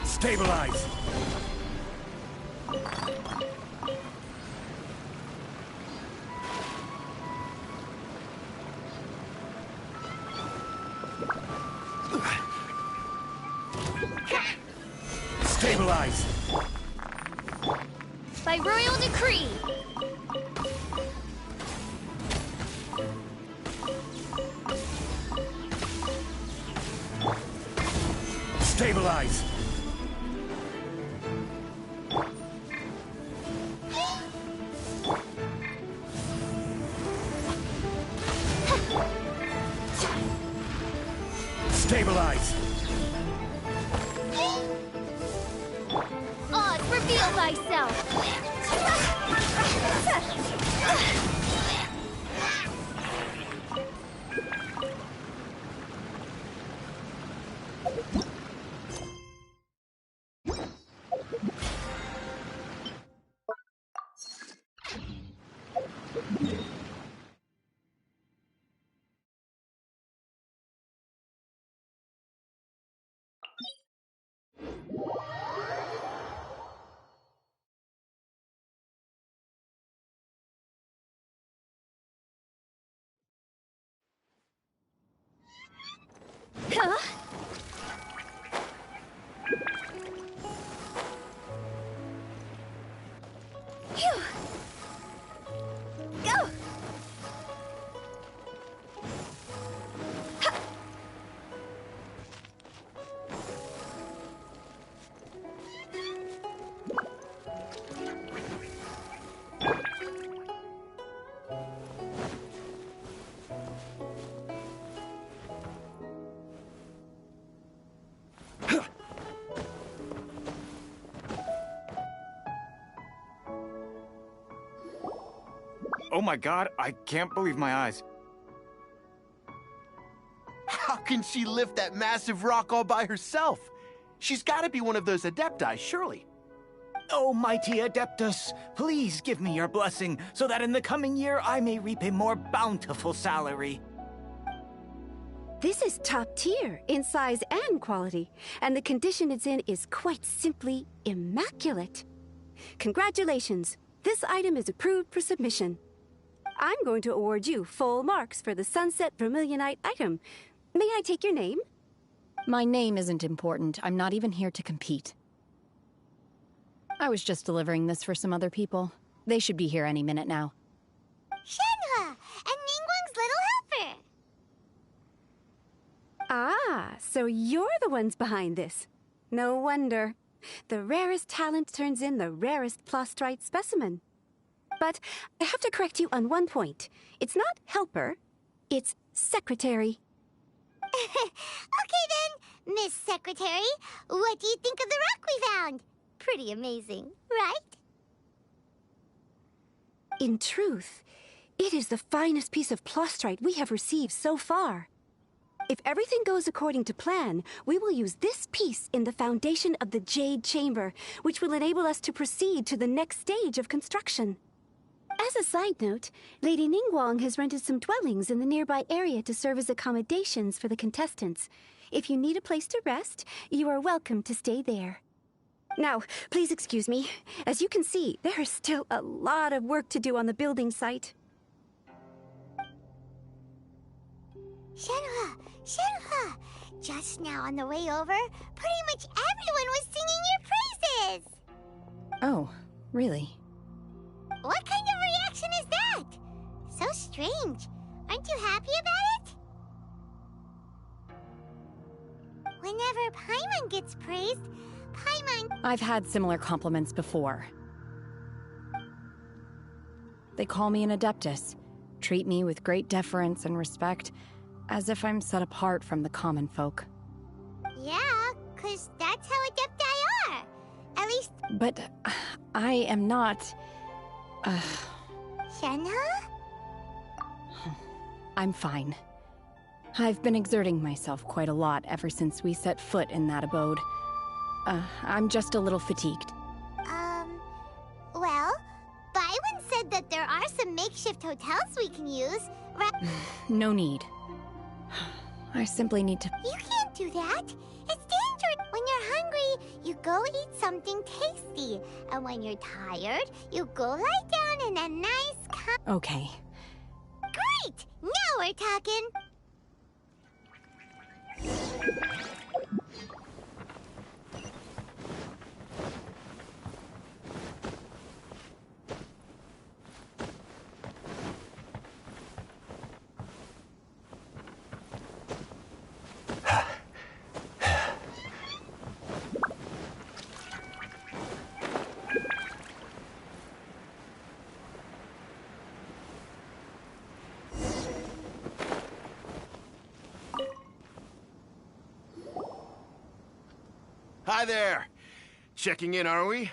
Stabilize! Stabilize! By royal decree! Stabilize! Stabilize! Odd, reveal thyself! Oh my god, I can't believe my eyes. How can she lift that massive rock all by herself? She's gotta be one of those Adepti, surely. Oh, mighty Adeptus, please give me your blessing, so that in the coming year I may reap a more bountiful salary. This is top tier in size and quality, and the condition it's in is quite simply immaculate. Congratulations, this item is approved for submission. I'm going to award you full marks for the Sunset Vermilionite item. May I take your name? My name isn't important. I'm not even here to compete. I was just delivering this for some other people. They should be here any minute now. Shenhua, and Ningguang's little helper. Ah, so you're the ones behind this. No wonder. The rarest talent turns in the rarest Plostrite specimen. But I have to correct you on one point. It's not helper, it's secretary. Okay then, Miss Secretary, what do you think of the rock we found? Pretty amazing, right? In truth, it is the finest piece of Plostrite we have received so far. If everything goes according to plan, we will use this piece in the foundation of the Jade Chamber, which will enable us to proceed to the next stage of construction. As a side note, Lady Ningguang has rented some dwellings in the nearby area to serve as accommodations for the contestants. If you need a place to rest, you are welcome to stay there. Now, please excuse me. As you can see, there is still a lot of work to do on the building site. Shenhua, Shenhua! Just now on the way over, pretty much everyone was singing your praises! Oh, really? What kind of reaction is that? So strange. Aren't you happy about it? Whenever Paimon gets praised, Paimon... I've had similar compliments before. They call me an Adeptus, treat me with great deference and respect, as if I'm set apart from the common folk. Yeah, 'cause that's how Adepti are. At least... But I am not... Shenhua? I'm fine. I've been exerting myself quite a lot ever since we set foot in that abode. I'm just a little fatigued. Well, Byron said that there are some makeshift hotels we can use, right? No need. I simply need to... You can't do that. It's dangerous. When you're hungry, you go eat something tasty. And when you're tired, you go lie down in a nice Okay. Great! Now we're talking. Hi there. Checking in, are we?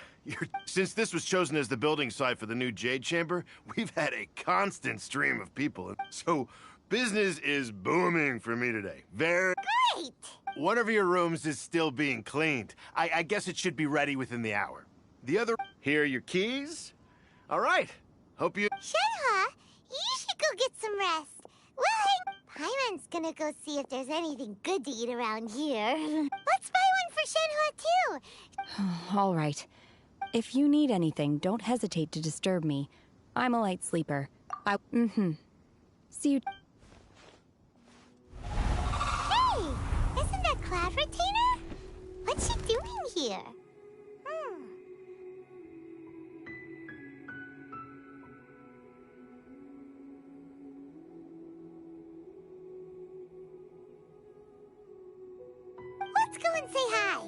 Since this was chosen as the building site for the new Jade Chamber, we've had a constant stream of people. So business is booming for me today. Very great. One of your rooms is still being cleaned. I guess it should be ready within the hour. The other... Here are your keys. All right. Hope you... Shenhua, you should go get some rest. Well, Paimon's gonna go see if there's anything good to eat around here. Let's buy one for Shenhua, too. All right. If you need anything, don't hesitate to disturb me. I'm a light sleeper. See you... Hey! Isn't that Cloud Retainer? What's she doing here? Let's go and say hi.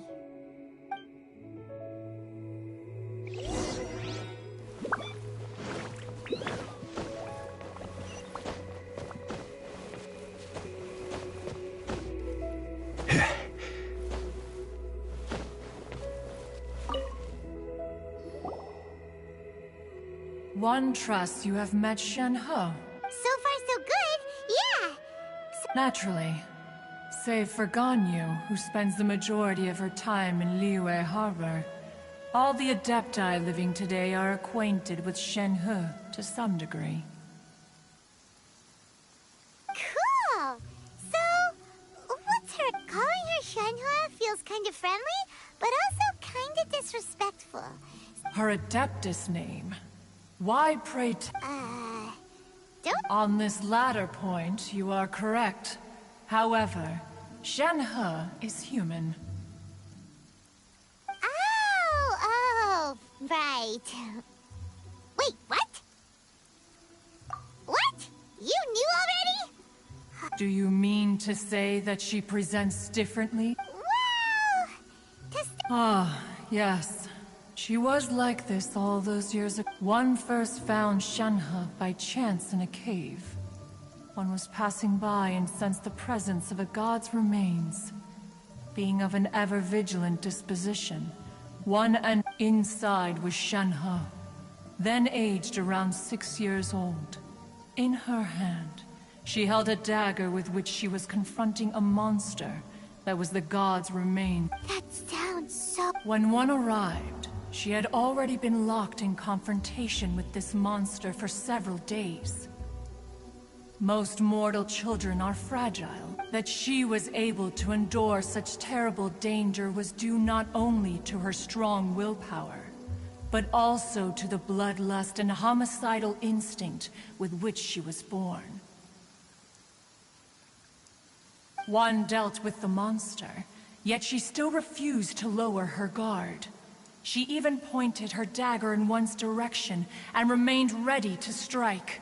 One trusts you have met Shen-He. So far, so good. Yeah. Naturally. Save for Ganyu, who spends the majority of her time in Liyue Harbor. All the Adepti living today are acquainted with Shen-He to some degree. Cool. So, what's her? Calling her Shen-He feels kind of friendly, but also kind of disrespectful. Her Adeptus name. Why pray don't... On this latter point, you are correct. However, Shen-He is human. Oh, right. Wait, what? What? You knew already? Do you mean to say that she presents differently? Well, yes. She was like this all those years ago. One first found Shen-He by chance in a cave. One was passing by and sensed the presence of a god's remains. Being of an ever-vigilant disposition, and inside was Shen-He, then aged around 6 years old. In her hand, she held a dagger with which she was confronting a monster that was the god's remains. That sounds so... When one arrived, she had already been locked in confrontation with this monster for several days. Most mortal children are fragile. That she was able to endure such terrible danger was due not only to her strong willpower, but also to the bloodlust and homicidal instinct with which she was born. One dealt with the monster, yet she still refused to lower her guard. She even pointed her dagger in one's direction and remained ready to strike.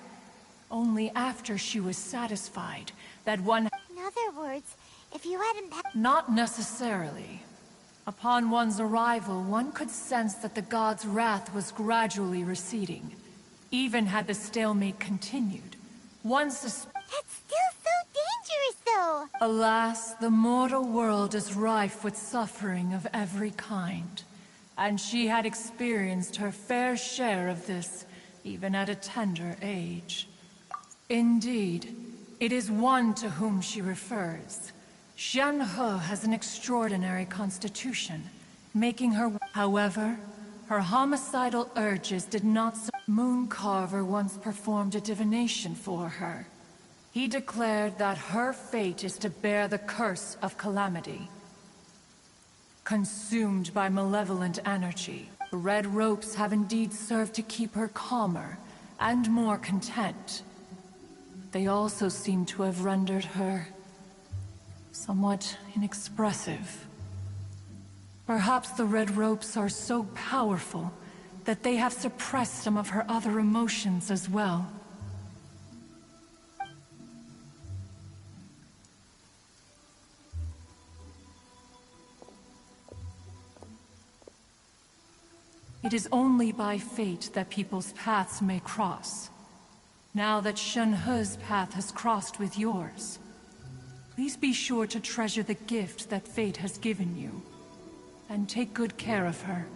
Only after she was satisfied that one... In other words, if you hadn't... Not necessarily. Upon one's arrival, one could sense that the god's wrath was gradually receding. Even had the stalemate continued, one That's still so dangerous, though! Alas, the mortal world is rife with suffering of every kind. And she had experienced her fair share of this, even at a tender age. Indeed, it is one to whom she refers. Shen-He has an extraordinary constitution, making her... However, her homicidal urges did not... Mooncarver once performed a divination for her. He declared that her fate is to bear the curse of calamity. Consumed by malevolent energy, the red ropes have indeed served to keep her calmer and more content. They also seem to have rendered her somewhat inexpressive. Perhaps the red ropes are so powerful that they have suppressed some of her other emotions as well. It is only by fate that people's paths may cross. Now that Shen-He's path has crossed with yours, please be sure to treasure the gift that fate has given you, and take good care of her.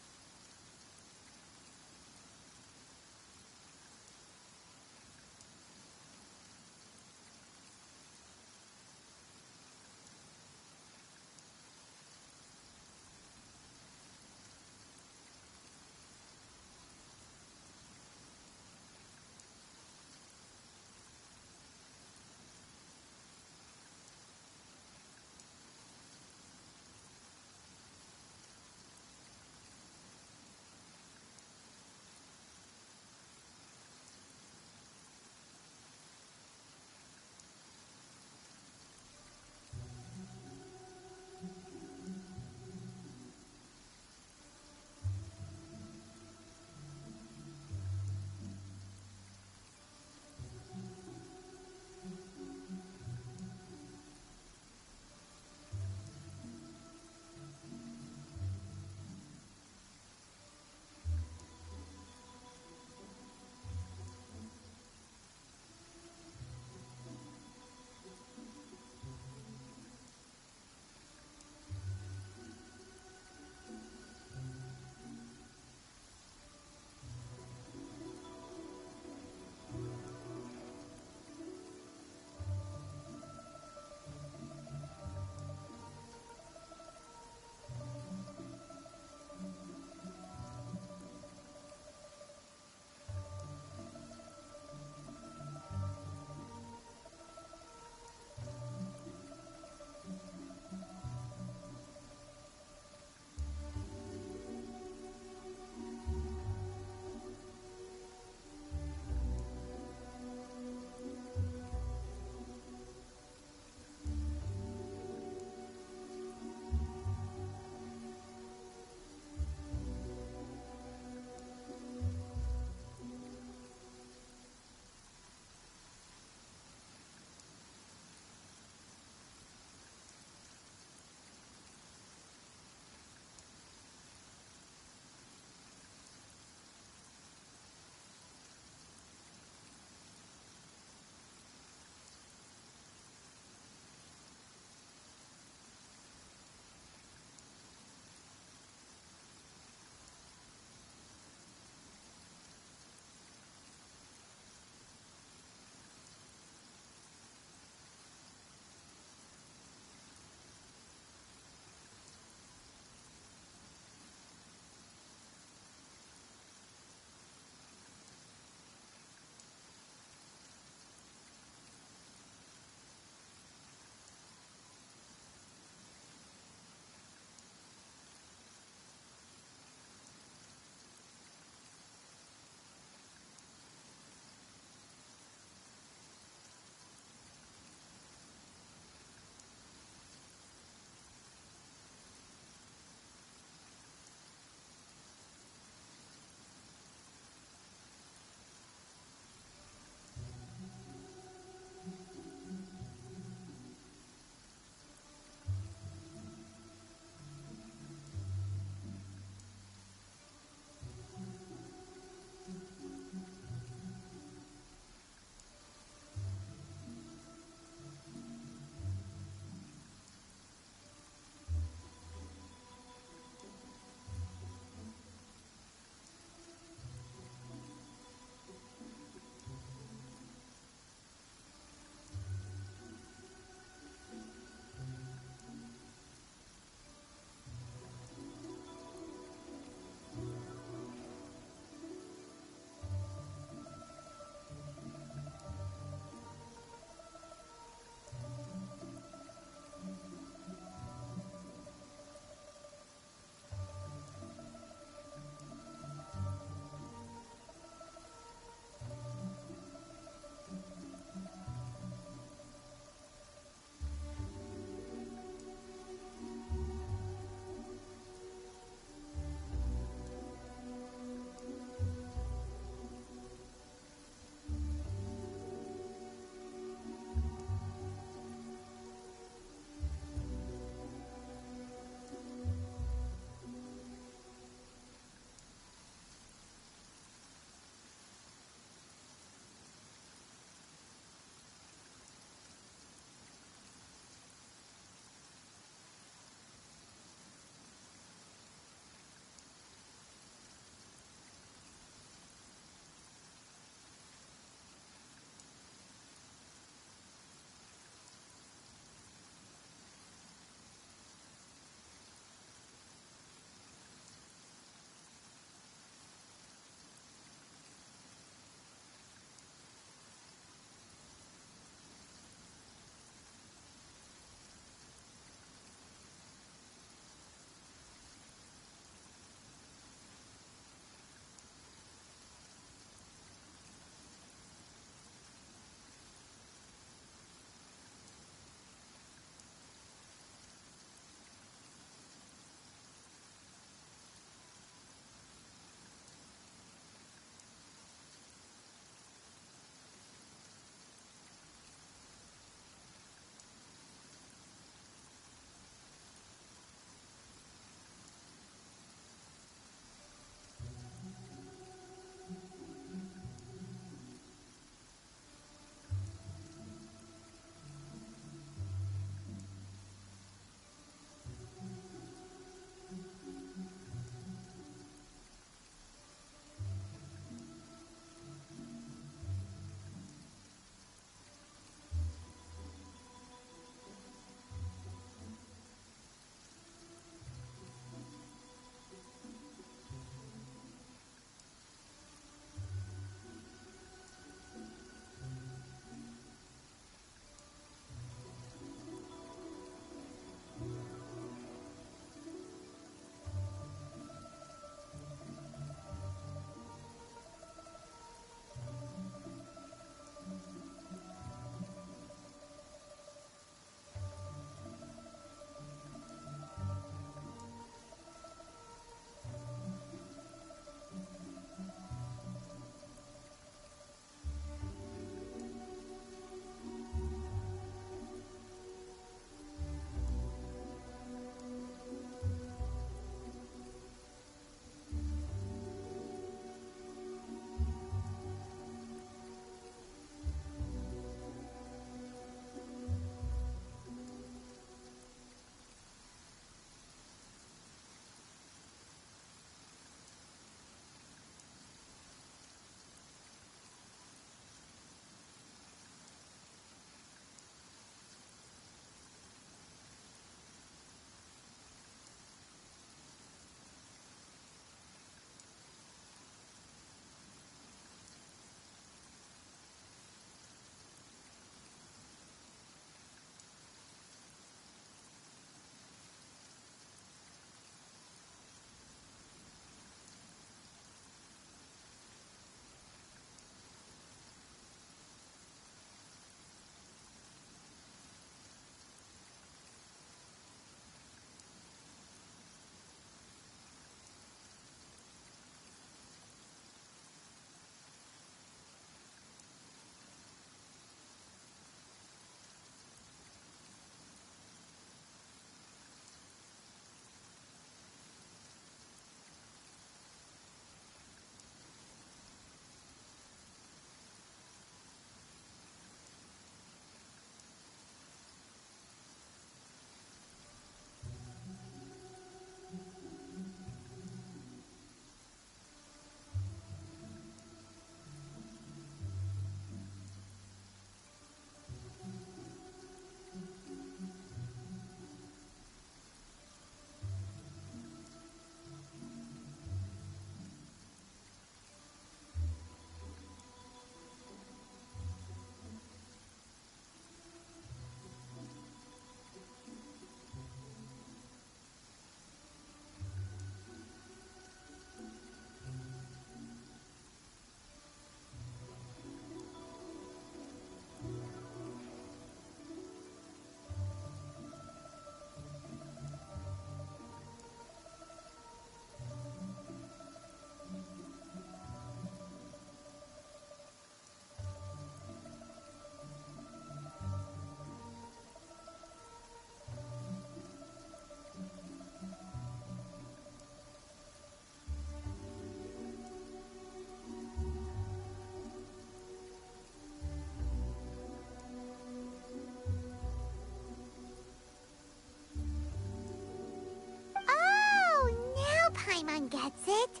gets it.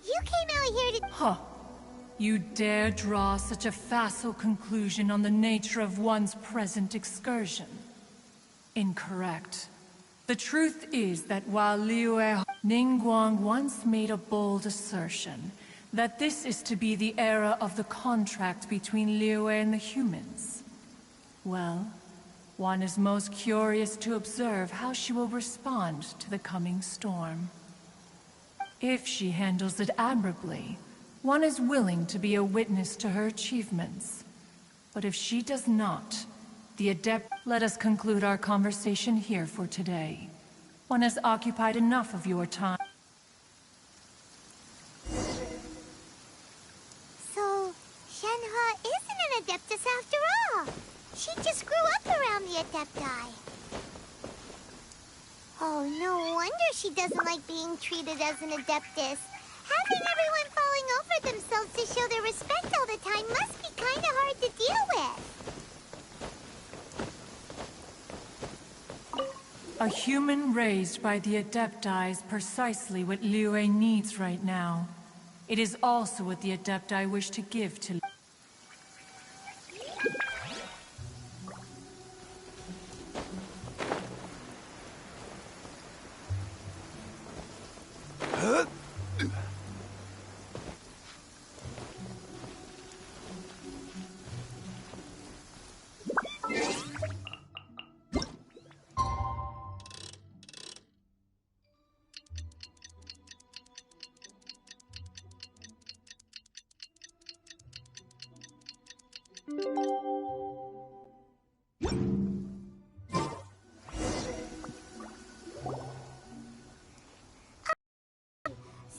You came out here to... Huh. You dare draw such a facile conclusion on the nature of one's present excursion? Incorrect. The truth is that while Ningguang once made a bold assertion that this is to be the era of the contract between Liyue and the humans. Well, one is most curious to observe how she will respond to the coming storm. If she handles it admirably, one is willing to be a witness to her achievements. But if she does not, the Adept... Let us conclude our conversation here for today. One has occupied enough of your time. So, Shenhe isn't an Adeptus after all. She just grew up around the Adepti. Oh, no wonder she doesn't like being treated as an Adeptus. Having everyone falling over themselves to show their respect all the time must be kinda hard to deal with. A human raised by the Adepti is precisely what Liyue needs right now. It is also what the Adepti wish to give to...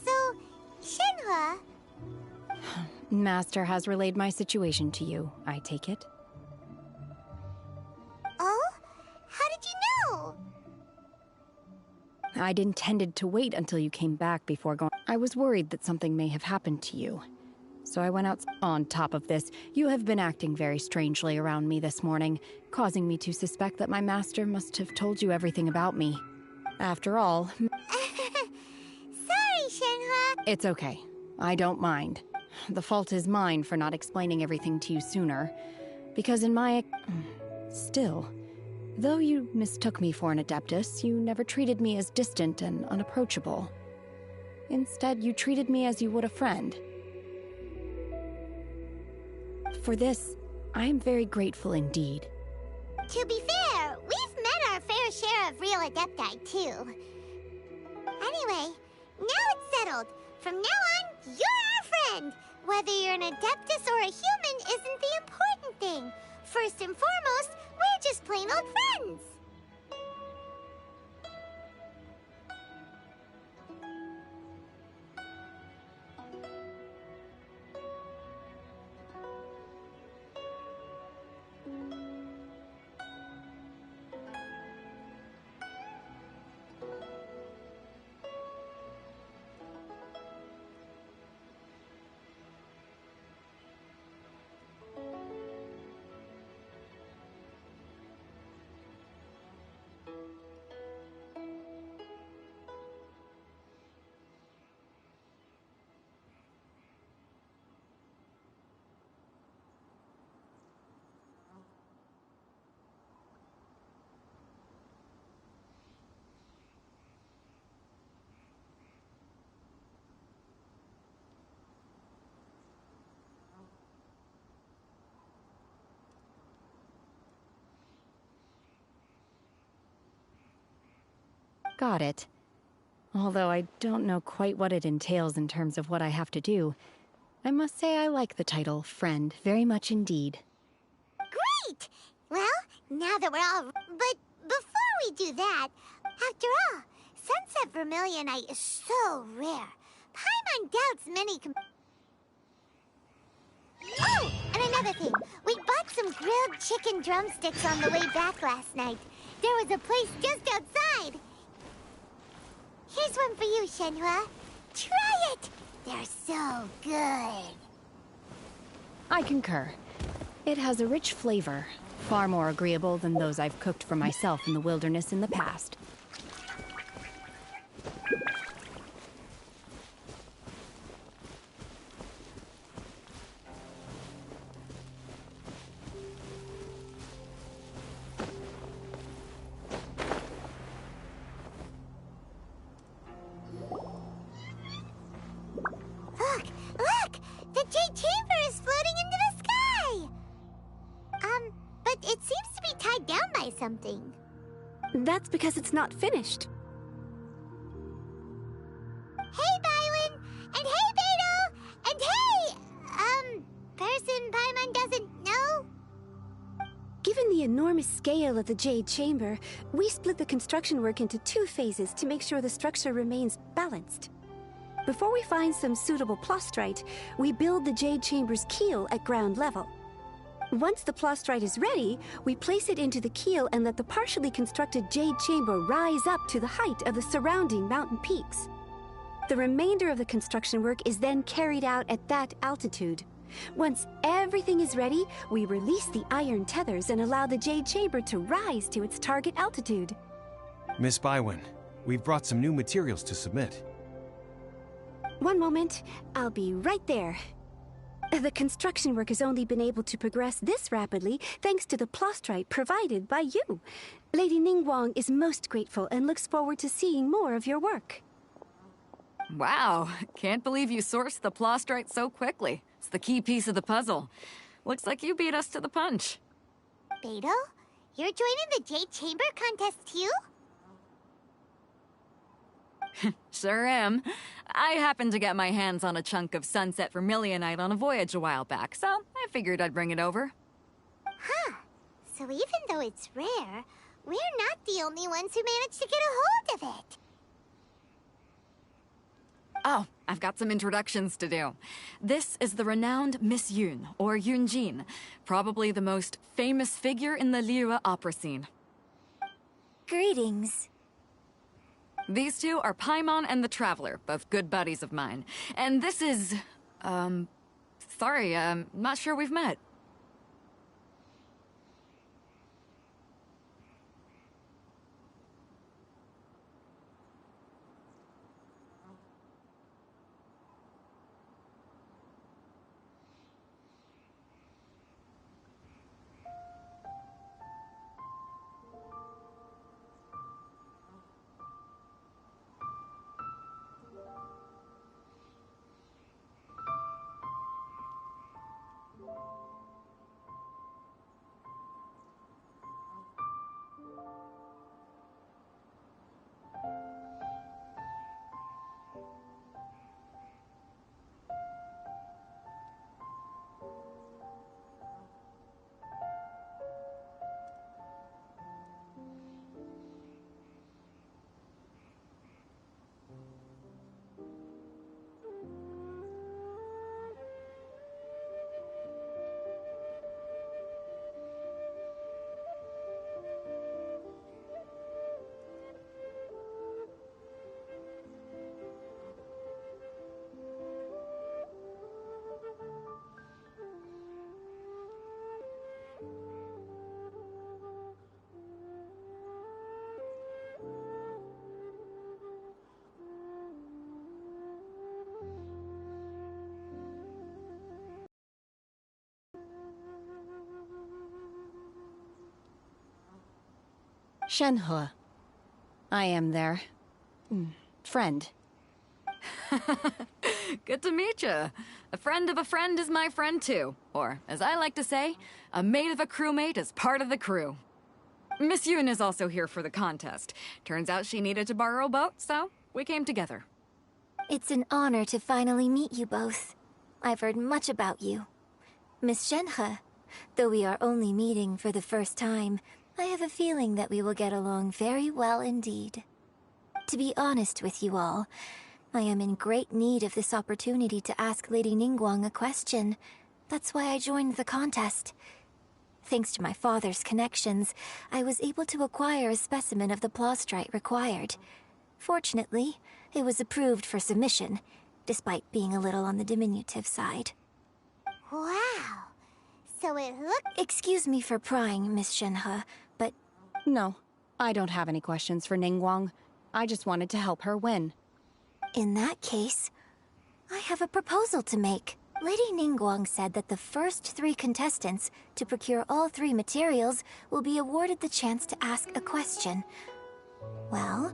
So, Shenhe... Master has relayed my situation to you, I take it? Oh? How did you know? I'd intended to wait until you came back before going. I was worried that something may have happened to you. So I went out. On top of this, you have been acting very strangely around me this morning, causing me to suspect that my master must have told you everything about me. After all... Sorry, Shenhe. It's okay. I don't mind. The fault is mine for not explaining everything to you sooner. Because in my... Still, though you mistook me for an Adeptus, you never treated me as distant and unapproachable. Instead, you treated me as you would a friend. For this, I am very grateful indeed. To be fair, we've met our fair share of real Adepti, too. Anyway, now it's settled. From now on, you're our friend. Whether you're an Adeptus or a human isn't the important thing. First and foremost, we're just plain old friends. Got it. Although I don't know quite what it entails in terms of what I have to do, I must say I like the title Friend very much indeed. Great! Well, now that we're all... But before we do that, after all, Sunset Vermilionite is so rare. Paimon doubts many Oh, and another thing. We bought some grilled chicken drumsticks on the way back last night. There was a place just outside. Here's one for you, Shenhe. Try it! They're so good. I concur. It has a rich flavor, far more agreeable than those I've cooked for myself in the wilderness in the past. try something. That's because it's not finished. Hey, Bywin! And hey, Beto! And hey, person Paimon doesn't know? Given the enormous scale of the Jade Chamber, we split the construction work into 2 phases to make sure the structure remains balanced. Before we find some suitable plastrite, we build the Jade Chamber's keel at ground level. Once the plastrite is ready, we place it into the keel and let the partially constructed Jade Chamber rise up to the height of the surrounding mountain peaks. The remainder of the construction work is then carried out at that altitude. Once everything is ready, we release the iron tethers and allow the Jade Chamber to rise to its target altitude. Miss Bywin, we've brought some new materials to submit. One moment, I'll be right there. The construction work has only been able to progress this rapidly thanks to the plastrite provided by you. Lady Ningguang is most grateful and looks forward to seeing more of your work. Wow, can't believe you sourced the plastrite so quickly. It's the key piece of the puzzle. Looks like you beat us to the punch. Beto, you're joining the Jade Chamber contest too? Sure am. I happened to get my hands on a chunk of sunset vermilionite on a voyage a while back, so I figured I'd bring it over. Huh. So even though it's rare, we're not the only ones who managed to get a hold of it. Oh, I've got some introductions to do. This is the renowned Miss Yun, or Yunjin, probably the most famous figure in the Liyue opera scene. Greetings. These two are Paimon and the Traveler, both good buddies of mine. And this is... sorry, not sure we've met. Shenhe. I am their... friend. Good to meet you. A friend of a friend is my friend too. Or, as I like to say, a mate of a crewmate is part of the crew. Miss Yun is also here for the contest. Turns out she needed to borrow a boat, so we came together. It's an honor to finally meet you both. I've heard much about you. Miss Shenhe, though we are only meeting for the first time, I have a feeling that we will get along very well indeed. To be honest with you all, I am in great need of this opportunity to ask Lady Ningguang a question. That's why I joined the contest. Thanks to my father's connections, I was able to acquire a specimen of the plastrite required. Fortunately, it was approved for submission, despite being a little on the diminutive side. Wow! So it looked... Excuse me for prying, Miss Shenhe, but... No, I don't have any questions for Ningguang. I just wanted to help her win. In that case, I have a proposal to make. Lady Ningguang said that the first 3 contestants to procure all 3 materials will be awarded the chance to ask a question. Well,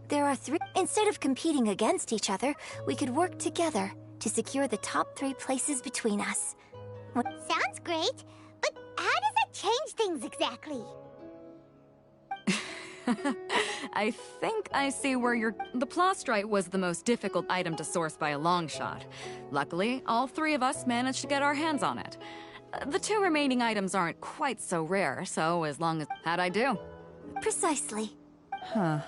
there are 3... Instead of competing against each other, we could work together to secure the top 3 places between us. Sounds great, but how does that change things exactly? I think I see where The Plostrite was the most difficult item to source by a long shot. Luckily, all three of us managed to get our hands on it. The two remaining items aren't quite so rare, so as long as... How'd I do? Precisely. Huh.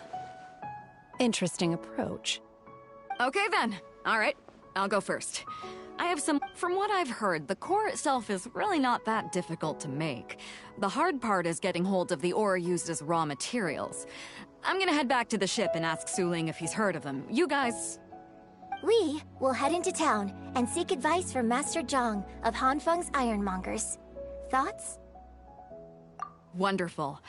Interesting approach. Okay then. All right, I'll go first. I have some... From what I've heard, the core itself is really not that difficult to make. The hard part is getting hold of the ore used as raw materials. I'm gonna head back to the ship and ask Su Ling if he's heard of them. You guys... We will head into town and seek advice from Master Zhang of Hanfeng's Ironmongers. Thoughts? Wonderful.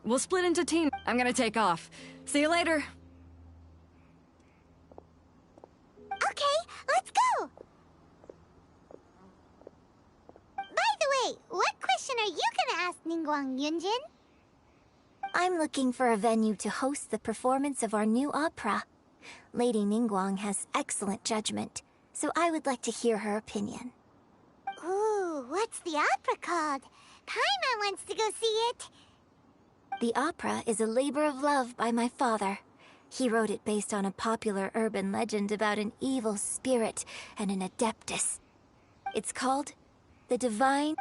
We'll split into teams. I'm gonna take off. See you later. Okay, let's go! By the way, what question are you gonna ask Ningguang Yunjin? I'm looking for a venue to host the performance of our new opera. Lady Ningguang has excellent judgment, so I would like to hear her opinion. Ooh, what's the opera called? Paimon wants to go see it. The opera is a labor of love by my father. He wrote it based on a popular urban legend about an evil spirit and an adeptus. It's called The Divine...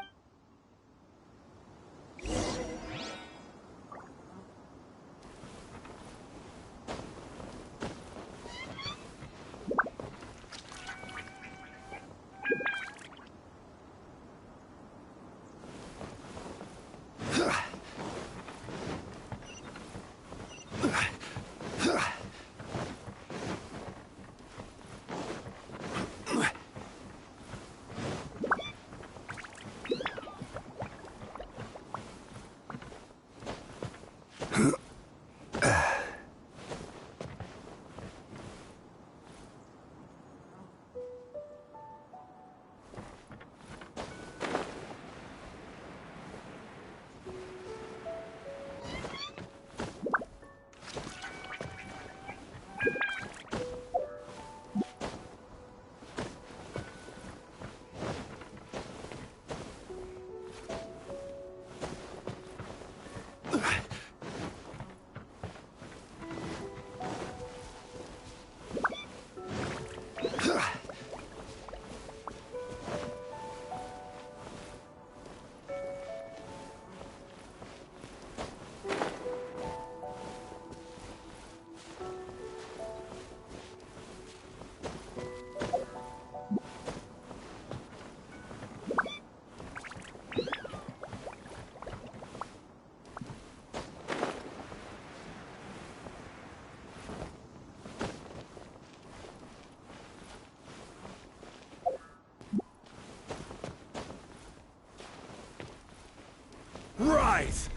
Rise!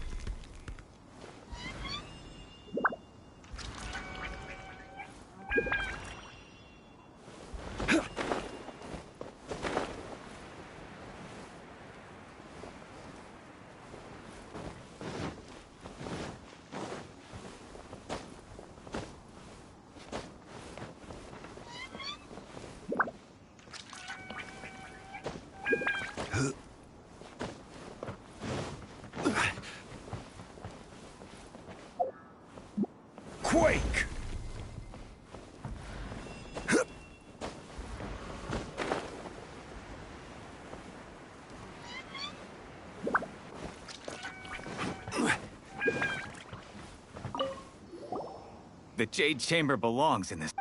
Quake! The Jade Chamber belongs in this.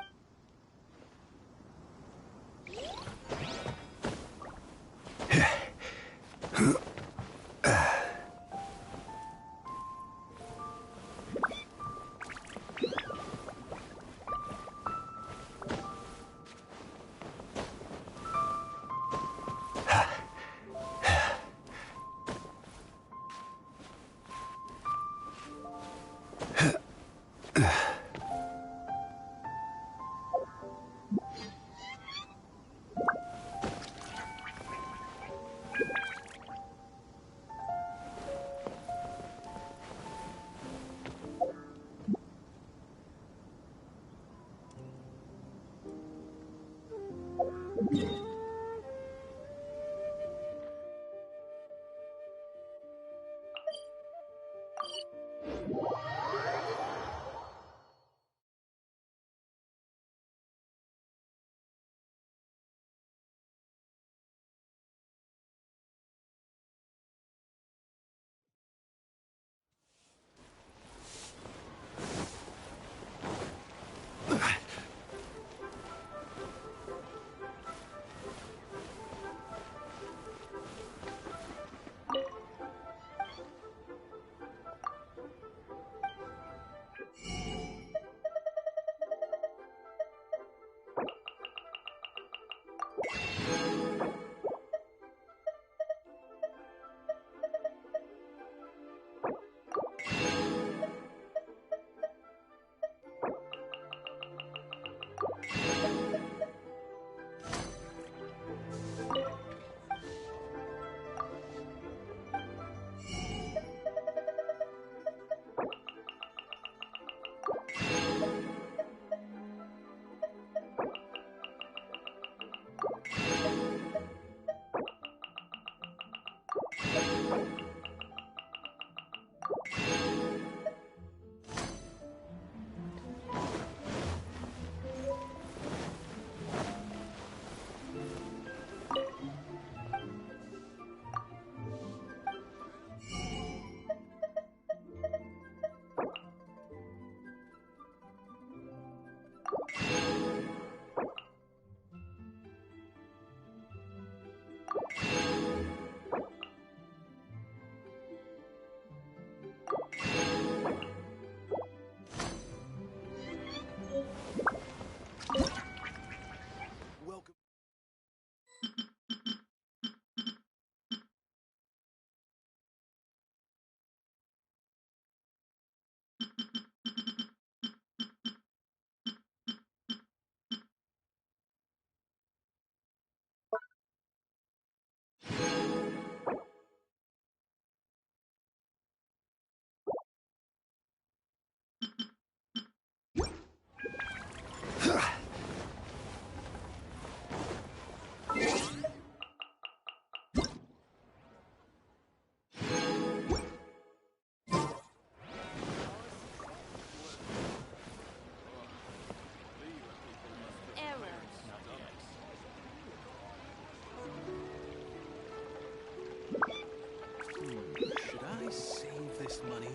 Should I save this money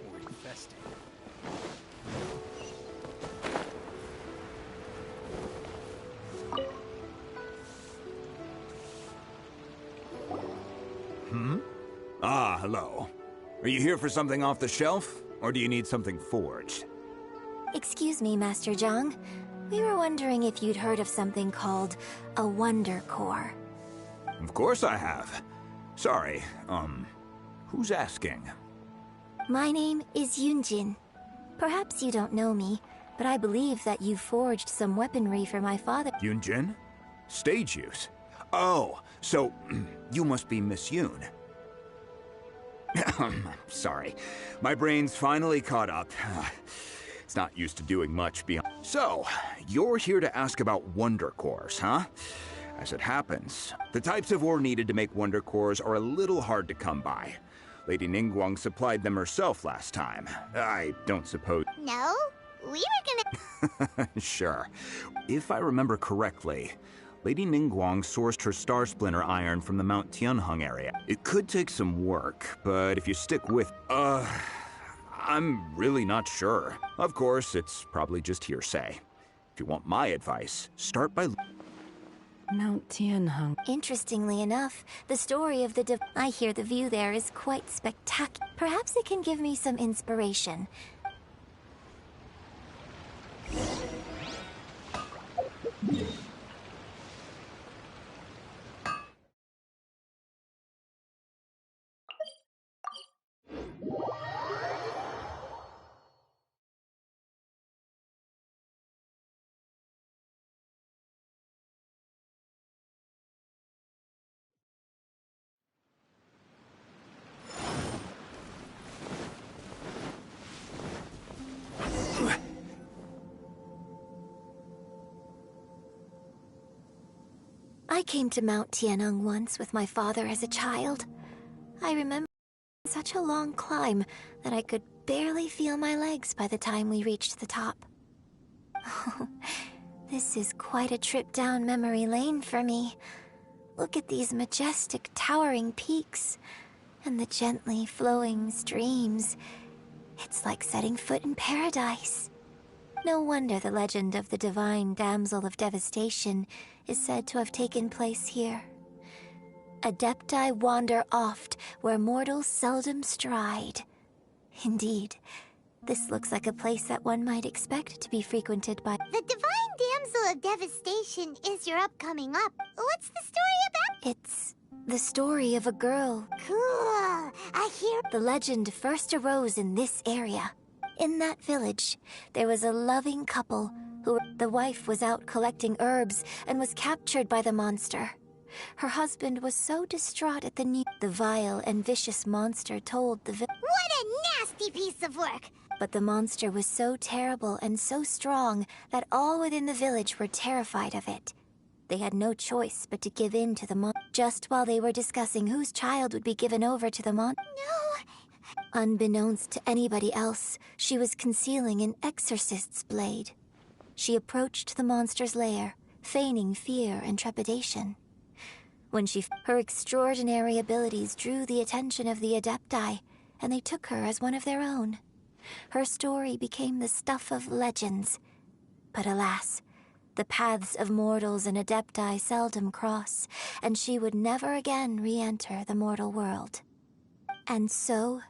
or invest it? Ah, hello. Are you here for something off the shelf, or do you need something forged? Excuse me, Master Zhang. We were wondering if you'd heard of something called a Wonder Core. Of course I have. Sorry, who's asking? My name is Yunjin. Perhaps you don't know me, but I believe that you forged some weaponry for my father. Yunjin? Stage use? Oh, so you must be Miss Yoon. Sorry, my brain's finally caught up. It's not used to doing much beyond. So, you're here to ask about Wonder Cores, huh? As it happens, the types of ore needed to make Wonder Cores are a little hard to come by. Lady Ningguang supplied them herself last time. I don't suppose... No, we were gonna... Sure. If I remember correctly, Lady Ningguang sourced her Star Splinter iron from the Mount Tianheng area. It could take some work, but if you stick with... I'm really not sure. Of course, it's probably just hearsay. If you want my advice, start by... Mount Tianheng. Interestingly enough, the story of the I hear the view there is quite spectacular. Perhaps it can give me some inspiration. I came to Mount Tianheng once with my father as a child. I remember such a long climb that I could could barely feel my legs by the time we reached the top. Oh, this is quite a trip down memory lane for me. Look at these majestic, towering peaks, and the gently flowing streams. It's like setting foot in paradise. No wonder the legend of the divine damsel of devastation is said to have taken place here. Adepti wander oft where mortals seldom stride. Indeed, this looks like a place that one might expect to be frequented by... The divine damsel of devastation is your upcoming op. What's the story about? It's the story of a girl. Cool. I hear... The legend first arose in this area. In that village, there was a loving couple who... The wife was out collecting herbs and was captured by the monster. Her husband was so distraught at the news. The vile and vicious monster told the village... What a nasty piece of work! But the monster was so terrible and so strong that all within the village were terrified of it. They had no choice but to give in to the monster. Just while they were discussing whose child would be given over to the monster... No! Unbeknownst to anybody else, she was concealing an exorcist's blade. She approached the monster's lair, feigning fear and trepidation. When her extraordinary abilities drew the attention of the Adepti, and they took her as one of their own. Her story became the stuff of legends. But alas, the paths of mortals and Adepti seldom cross, and she would never again re-enter the mortal world. And so,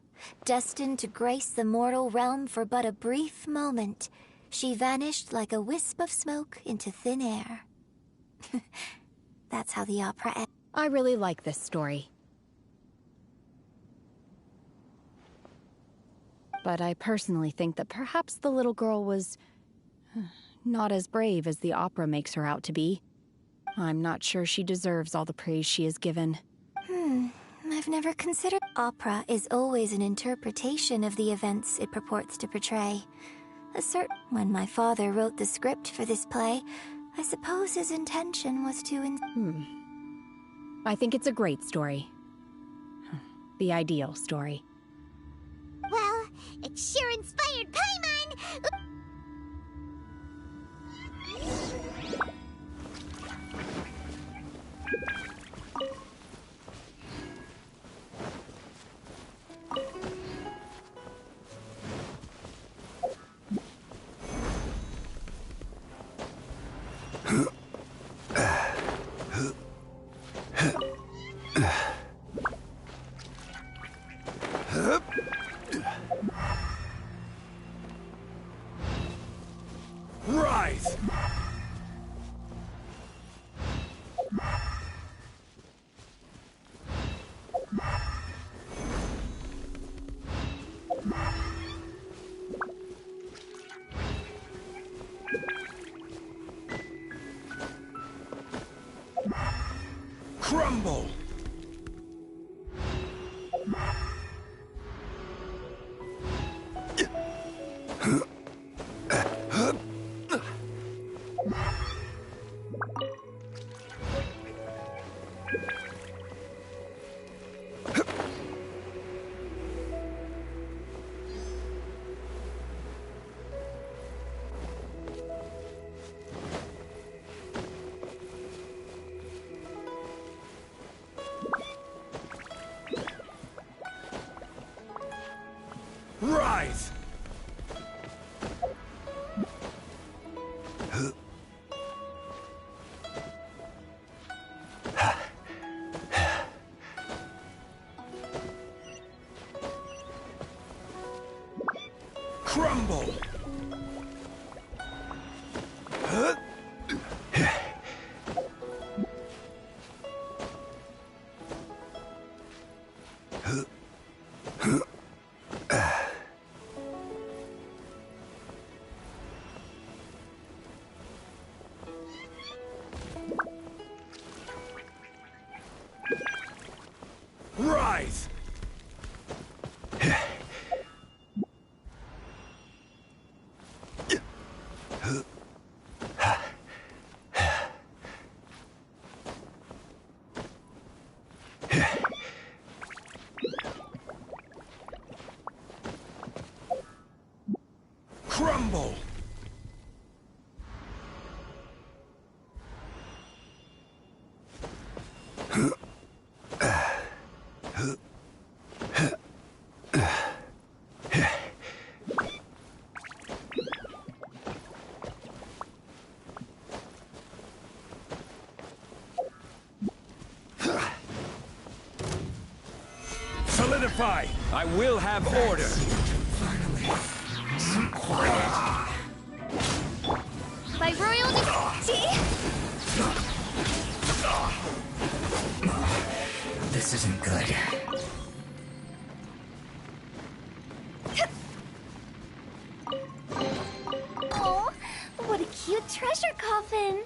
destined to grace the mortal realm for but a brief moment, she vanished like a wisp of smoke into thin air. That's how the opera ends. I really like this story. But I personally think that perhaps the little girl was not as brave as the opera makes her out to be. I'm not sure she deserves all the praise she is given. I've never considered... Opera is always an interpretation of the events it purports to portray. When my father wrote the script for this play, I suppose his intention was to... I think it's a great story. The ideal story. Well, it sure inspired Paimon! Rise! Crumble! Rise! Crumble! Rise! crumble! Solidify! I will have order! Some quiet. By royal decree. This isn't good. Oh, what a cute treasure coffin.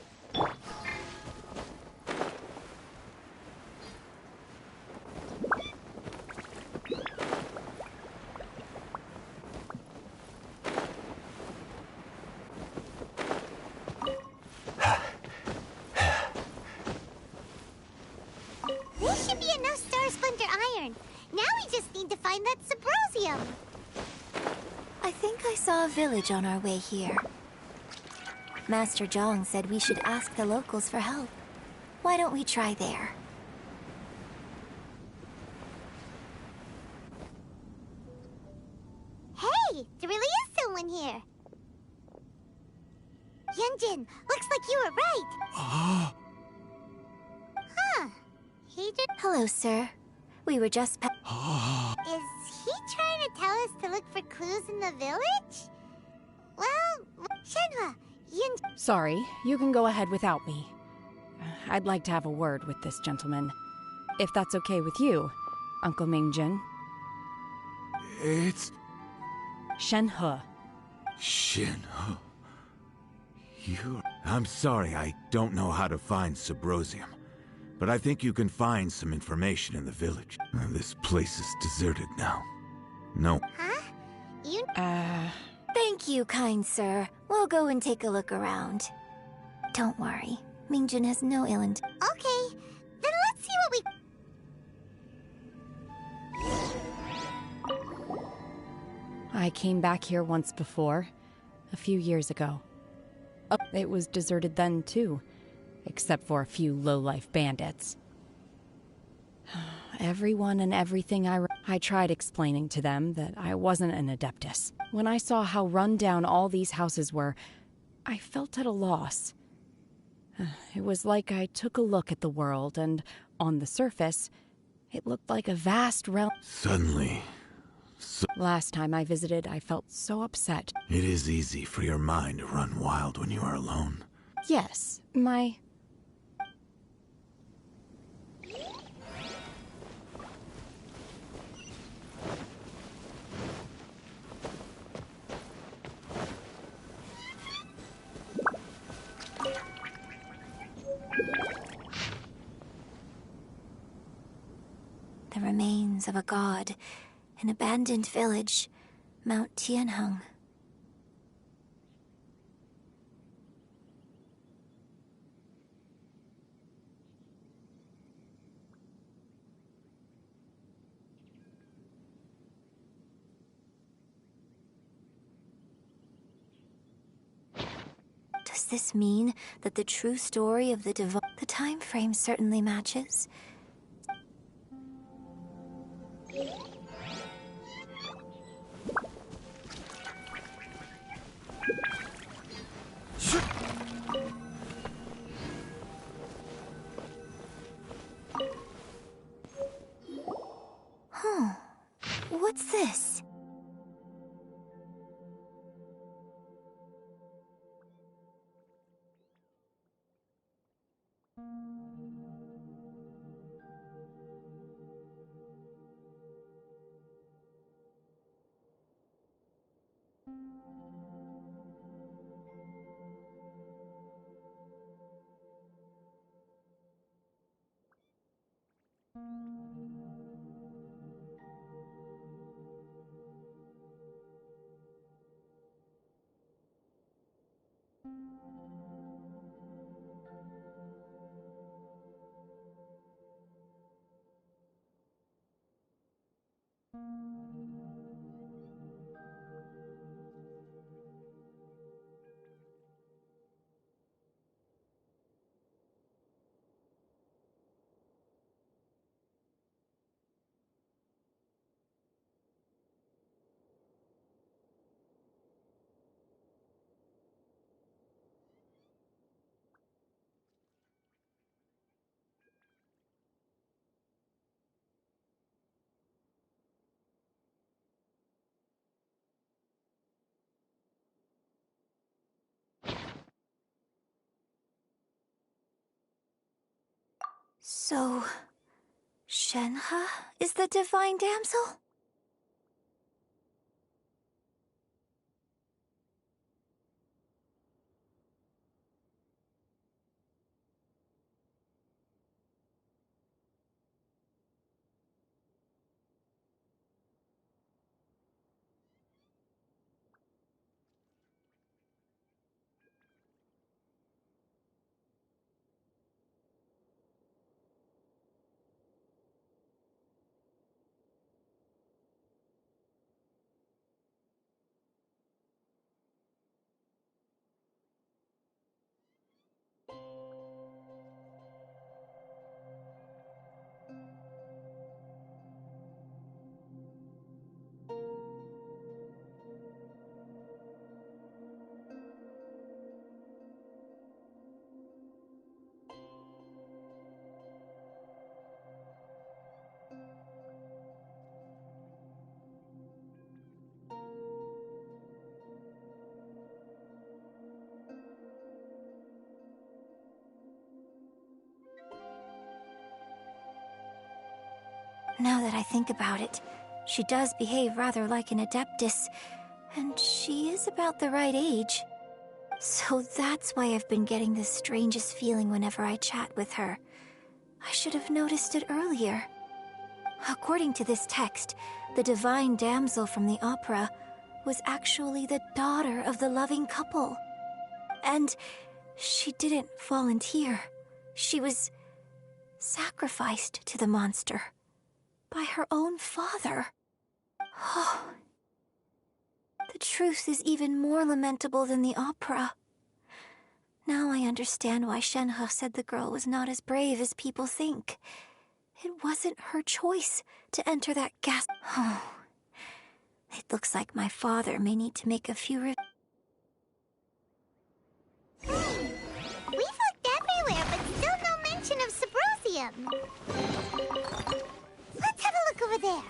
This should be enough Star Splinter iron. Now we just need to find that Subrosium. I think I saw a village on our way here. Master Zhang said we should ask the locals for help. Why don't we try there? Hey, there really is someone here. Yunjin, looks like you were right. Huh. He did. Hello, sir. We were just Is he trying to tell us to look for clues in the village? Well, Shenhua, Yunjin. Sorry, you can go ahead without me. I'd like to have a word with this gentleman. If that's okay with you, Uncle Mingjin. It's... Shenhe. Shenhe. I'm sorry, I don't know how to find Subrosium. But I think you can find some information in the village. This place is deserted now. No. Huh? You... Thank you, kind sir. We'll go and take a look around. Don't worry. Mingjin has no ill intent. Okay, then let's see what we... I came back here once before, a few years ago. It was deserted then, too, except for a few low-life bandits. Everyone and everything I tried explaining to them that I wasn't an Adeptus. When I saw how run down all these houses were, I felt at a loss. It was like I took a look at the world, and on the surface, it looked like a vast realm. Suddenly... Last time I visited, I felt so upset. It is easy for your mind to run wild when you are alone. Yes, my... The remains of a god, an abandoned village, Mount Tianheng. Does this mean that the true story of the time frame certainly matches? Huh. What's this? So, Shenhe is the divine damsel? Now that I think about it, she does behave rather like an Adeptus, and she is about the right age. So that's why I've been getting the strangest feeling whenever I chat with her. I should have noticed it earlier. According to this text, the divine damsel from the opera was actually the daughter of the loving couple. And she didn't volunteer. She was sacrificed to the monster by her own father. Oh, the truth is even more lamentable than the opera. Now I understand why Shenhe said the girl was not as brave as people think. It wasn't her choice to enter that gas. Oh, it looks like my father may need to make a few We've looked everywhere, but still no mention of Subrosium. Let's have a look over there.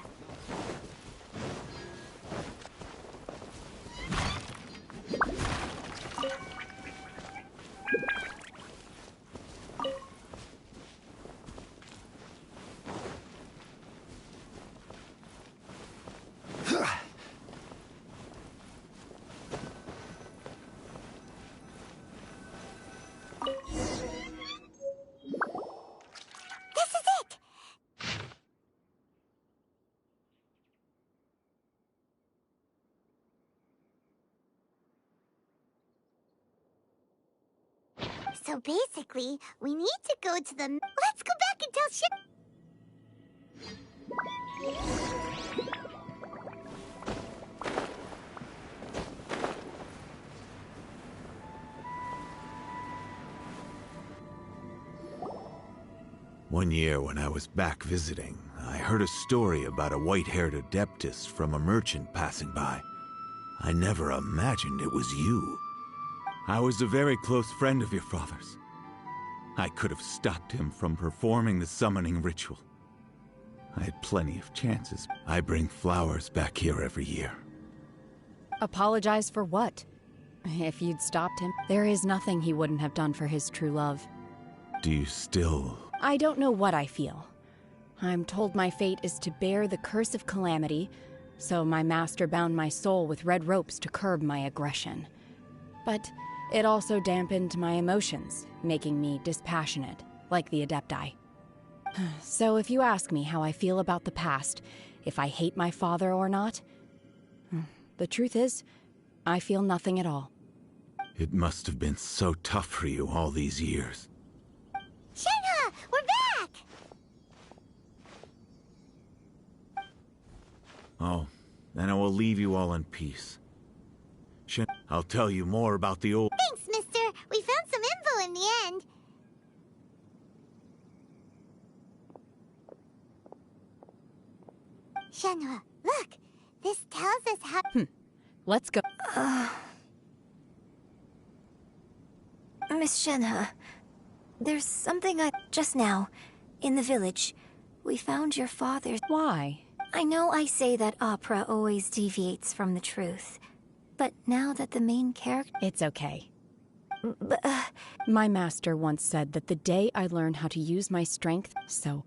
So basically, we need to go to the... Let's go back and tell One year when I was back visiting, I heard a story about a white-haired Adeptus from a merchant passing by. I never imagined it was you. I was a very close friend of your father's. I could have stopped him from performing the summoning ritual. I had plenty of chances. I bring flowers back here every year. Apologize for what? If you'd stopped him, there is nothing he wouldn't have done for his true love. Do you still... I don't know what I feel. I'm told my fate is to bear the curse of calamity, so my master bound my soul with red ropes to curb my aggression. But it also dampened my emotions, making me dispassionate, like the Adepti. So if you ask me how I feel about the past, if I hate my father or not, the truth is, I feel nothing at all. It must have been so tough for you all these years. Shenhe, we're back! Oh, then I will leave you all in peace. I'll tell you more about the old... Thanks, mister. We found some info in the end. Shenhe, look. This tells us how... Let's go. Miss Shenhe, there's something just now, in the village, we found your father's... Why? I know I say that opera always deviates from the truth, but now that the main character... It's okay. My master once said that the day I learn how to use my strength, so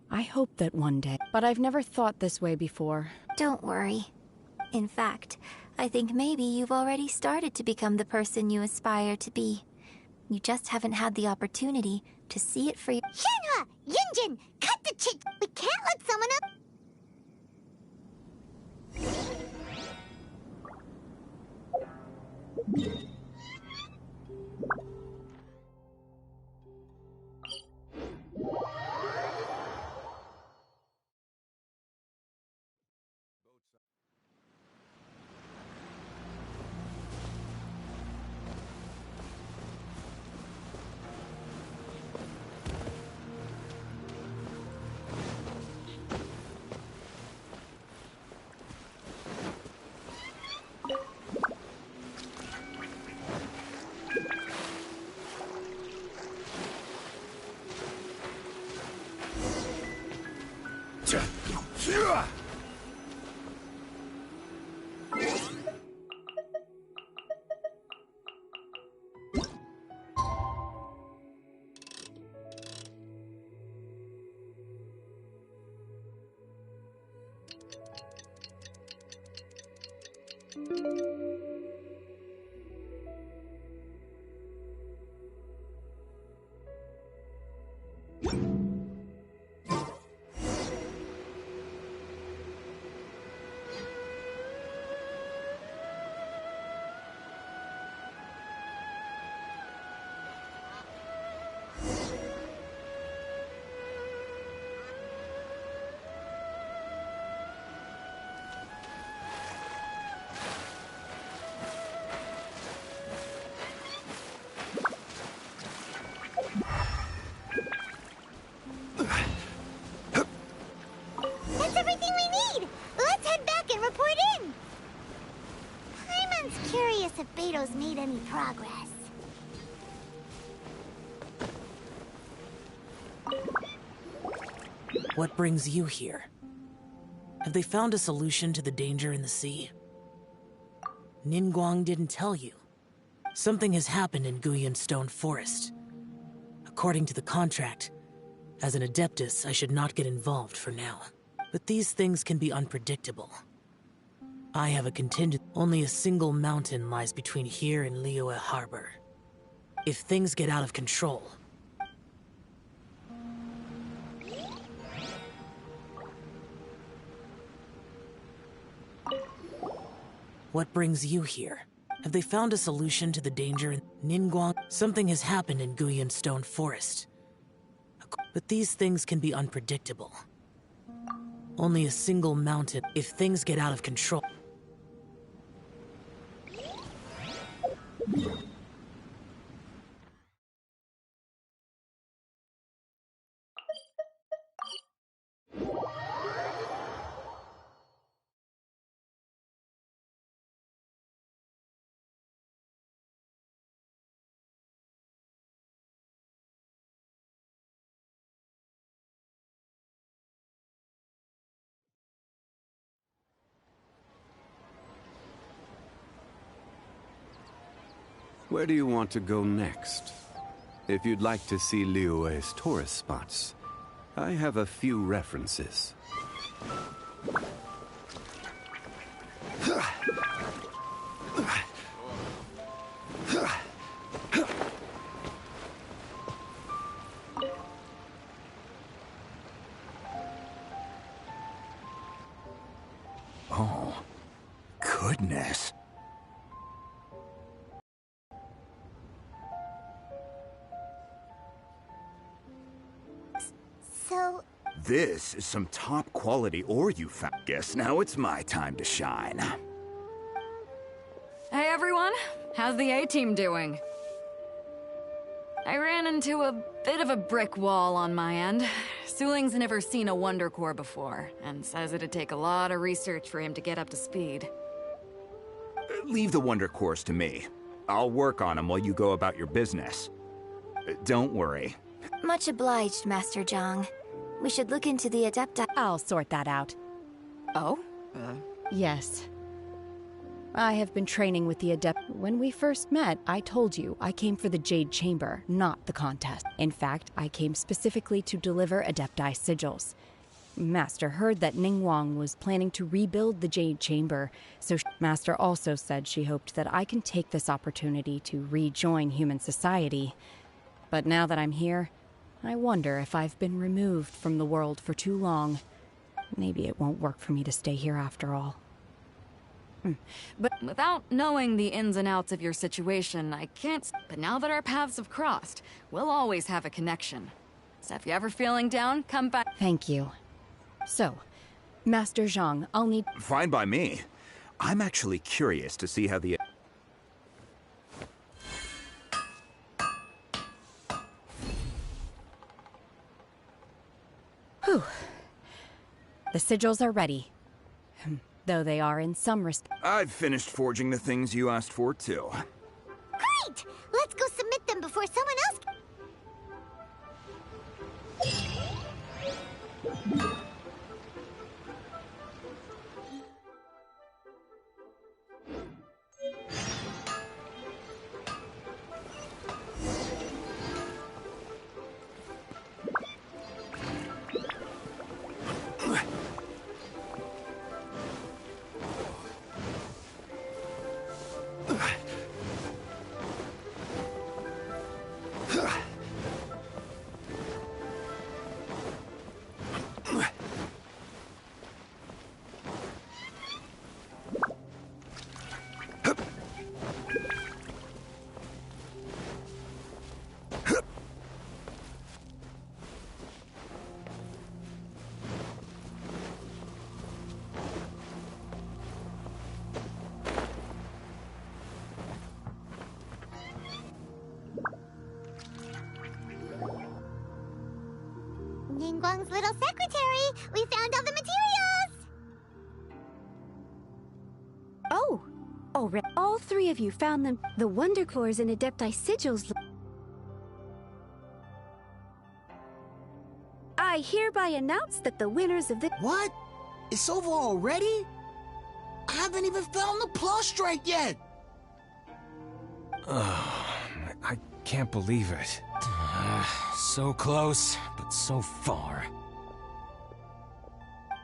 I hope that one day. But I've never thought this way before. Don't worry. In fact, I think maybe you've already started to become the person you aspire to be. You just haven't had the opportunity to see it for you. Shenhua! Yunjin! Cut the chit! We can't let someone up! That's everything we need! Let's head back and report in! Paimon's curious if Beto's made any progress. What brings you here? Have they found a solution to the danger in the sea? Ningguang didn't tell you. Something has happened in Guyun Stone Forest. According to the contract, as an Adeptus, I should not get involved for now. But these things can be unpredictable. I have a contingent. Only a single mountain lies between here and Liyue Harbor. If things get out of control... What brings you here? Have they found a solution to the danger in Ningguang? Something has happened in Guyun Stone Forest. But these things can be unpredictable. Only a single mountain. If things get out of control... Where do you want to go next? If you'd like to see Liyue's tourist spots, I have a few references. Oh, goodness. So... This is some top quality ore you found. Guess now it's my time to shine. Hey everyone, how's the A-team doing? I ran into a bit of a brick wall on my end. Suling's never seen a Wonder Core before, and says it'd take a lot of research for him to get up to speed. Leave the Wonder Cores to me. I'll work on them while you go about your business. Don't worry. Much obliged, Master Zhang. We should look into the Adepti. I'll sort that out. Oh? Yes. I have been training with the Adept. When we first met, I told you I came for the Jade Chamber, not the contest. In fact, I came specifically to deliver Adepti sigils. Master heard that Ningguang was planning to rebuild the Jade Chamber, so Master also said she hoped that I can take this opportunity to rejoin human society. But now that I'm here, I wonder if I've been removed from the world for too long. Maybe it won't work for me to stay here after all. But without knowing the ins and outs of your situation, I can't. But now that our paths have crossed, we'll always have a connection. So if you're ever feeling down, come back. Thank you. So, Master Zhang, I'll need... Fine by me. I'm actually curious to see how the... Whew. The sigils are ready. Though they are in some respect. I've finished forging the things you asked for, too. Great! Let's go submit them before someone else... Ningguang's little secretary! We found all the materials! Oh! Already. All three of you found them. The Wonder Cores and Adepti sigils. I hereby announce that the winners of the... What? It's over already? I haven't even found the plustrate yet! I can't believe it. So close, but so far.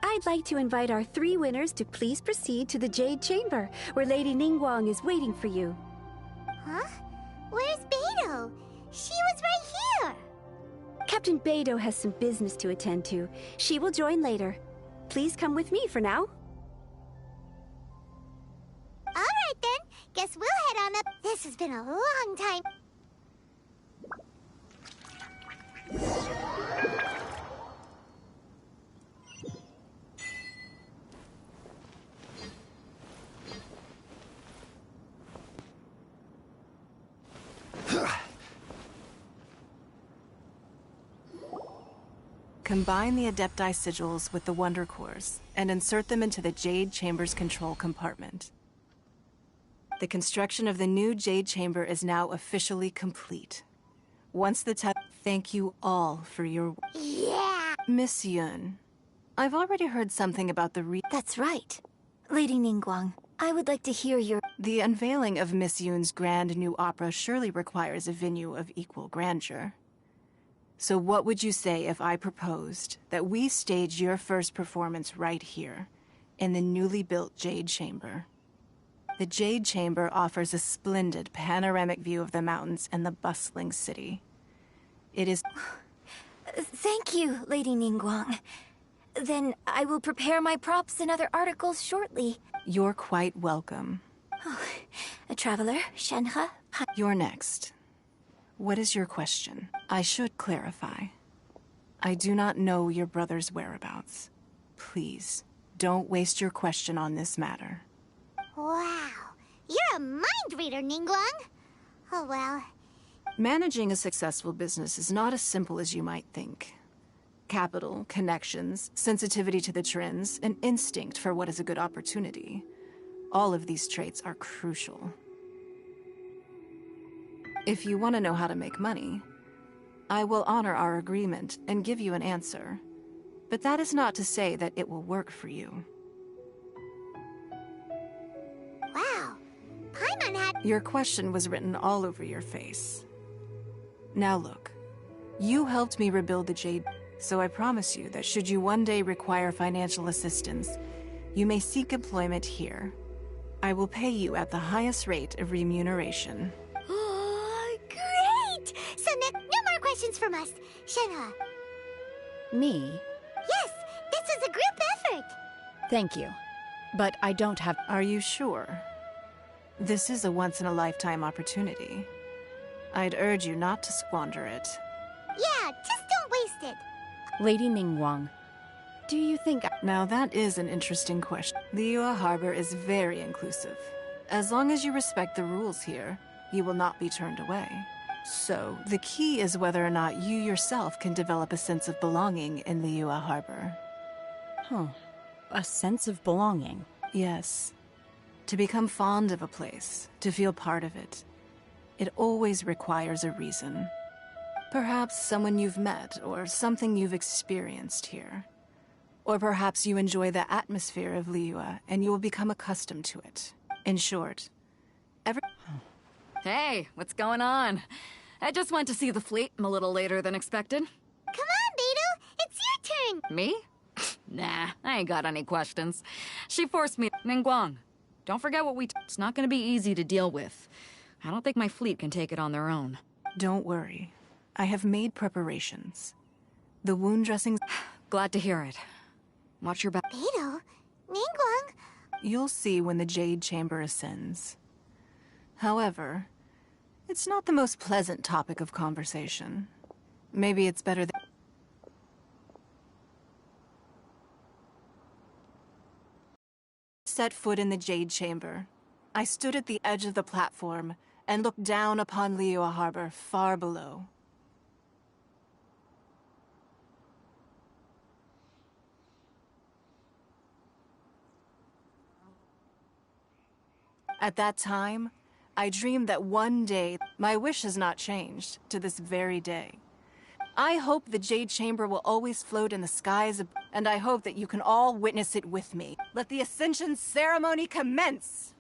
I'd like to invite our three winners to please proceed to the Jade Chamber, where Lady Ningguang is waiting for you. Huh? Where's Beidou? She was right here! Captain Beidou has some business to attend to. She will join later. Please come with me for now. Alright then, guess we'll head on up. This has been a long time. Combine the Adepti sigils with the Wonder Cores and insert them into the Jade Chamber's control compartment. The construction of the new Jade Chamber is now officially complete. Once the thank you all for your... Yeah! Miss Yun, I've already heard something about the That's right. Lady Ningguang, I would like to hear your... The unveiling of Miss Yun's grand new opera surely requires a venue of equal grandeur. So what would you say if I proposed that we stage your first performance right here, in the newly built Jade Chamber? The Jade Chamber offers a splendid panoramic view of the mountains and the bustling city. It is... Thank you, Lady Ningguang. Then I will prepare my props and other articles shortly. You're quite welcome. A traveler, Shenhe. You're next. What is your question? I should clarify. I do not know your brother's whereabouts. Please, don't waste your question on this matter. Wow, you're a mind reader, Ningguang. Oh well. Managing a successful business is not as simple as you might think. Capital, connections, sensitivity to the trends, and instinct for what is a good opportunity. All of these traits are crucial. If you want to know how to make money, I will honor our agreement and give you an answer. But that is not to say that it will work for you. Wow, Your question was written all over your face. Now look, you helped me rebuild the Jade, so I promise you that should you one day require financial assistance, you may seek employment here. I will pay you at the highest rate of remuneration. Oh, great! So no more questions from us, Shenhe. Me? Yes, this is a group effort. Thank you. But I don't have... Are you sure? This is a once-in-a-lifetime opportunity. I'd urge you not to squander it. Yeah, just don't waste it. Lady Ningguang, do you think... Now that is an interesting question. Liyue Harbor is very inclusive. As long as you respect the rules here, you will not be turned away. So, the key is whether or not you yourself can develop a sense of belonging in Liyue Harbor. Huh. A sense of belonging? Yes. To become fond of a place, to feel part of it, it always requires a reason. Perhaps someone you've met, or something you've experienced here. Or perhaps you enjoy the atmosphere of Liyue, and you will become accustomed to it. In short, Hey, what's going on? I just went to see the fleet a little later than expected. Come on, Beidou, it's your turn. Me? Nah, I ain't got any questions. She forced me. Ningguang, don't forget what it's not gonna be easy to deal with. I don't think my fleet can take it on their own. Don't worry. I have made preparations. The wound dressings... Glad to hear it. Watch your back. Beidou, Ningguang... You'll see when the Jade Chamber ascends. However, it's not the most pleasant topic of conversation. Maybe it's better that... Set foot in the Jade Chamber. I stood at the edge of the platform and looked down upon Liyue Harbor far below. At that time, I dreamed that one day, my wish has not changed to this very day. I hope the Jade Chamber will always float in the skies, and I hope that you can all witness it with me. Let the Ascension ceremony commence!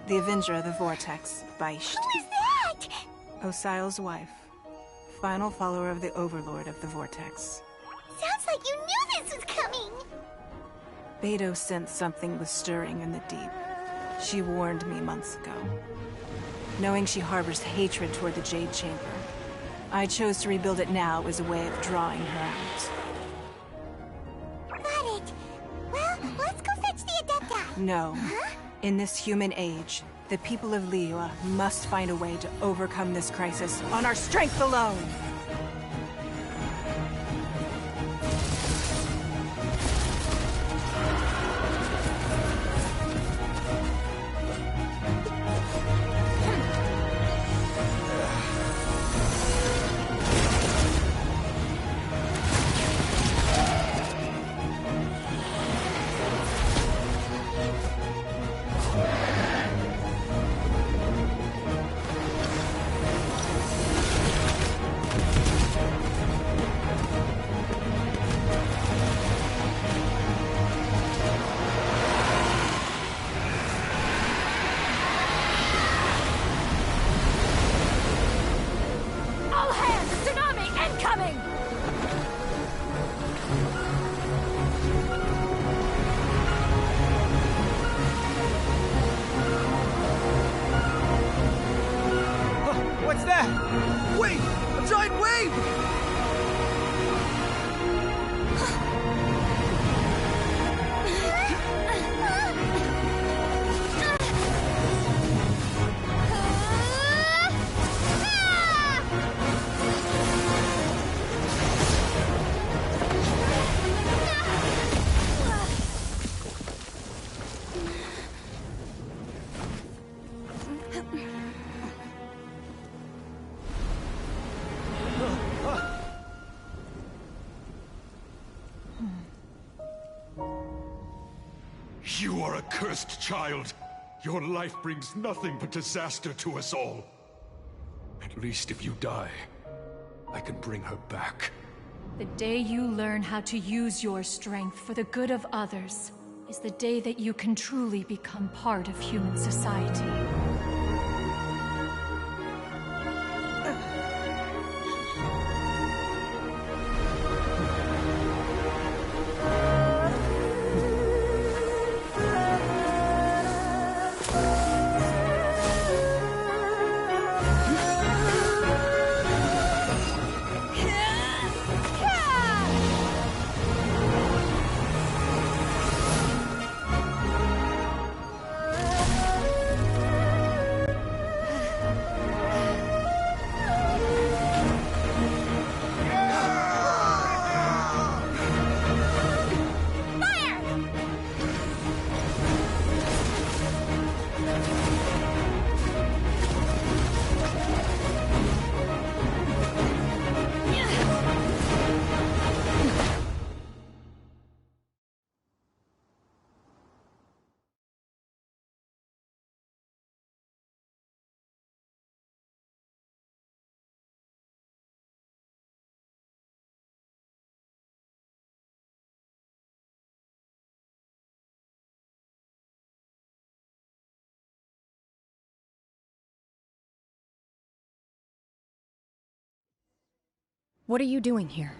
the Avenger of the Vortex, Beisht. Who is that? Osial's wife. Final follower of the Overlord of the Vortex. Sounds like you knew this was coming! Beidou sensed something was stirring in the deep. She warned me months ago. Knowing she harbors hatred toward the Jade Chamber, I chose to rebuild it now as a way of drawing her out. Got it. Well, let's go fetch the Adepti. No. Huh? In this human age, the people of Liyue must find a way to overcome this crisis on our strength alone! What's that? Wait! A giant wave! You are a cursed child. Your life brings nothing but disaster to us all. At least if you die, I can bring her back. The day you learn how to use your strength for the good of others is the day that you can truly become part of human society. What are you doing here?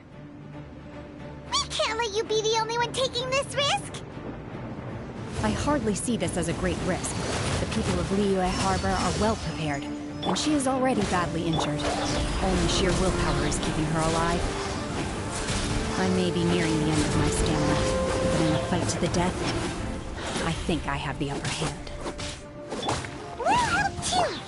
We can't let you be the only one taking this risk! I hardly see this as a great risk. The people of Liyue Harbor are well prepared, and she is already badly injured. Only sheer willpower is keeping her alive. I may be nearing the end of my stamina, but in a fight to the death, I think I have the upper hand. We'll help too!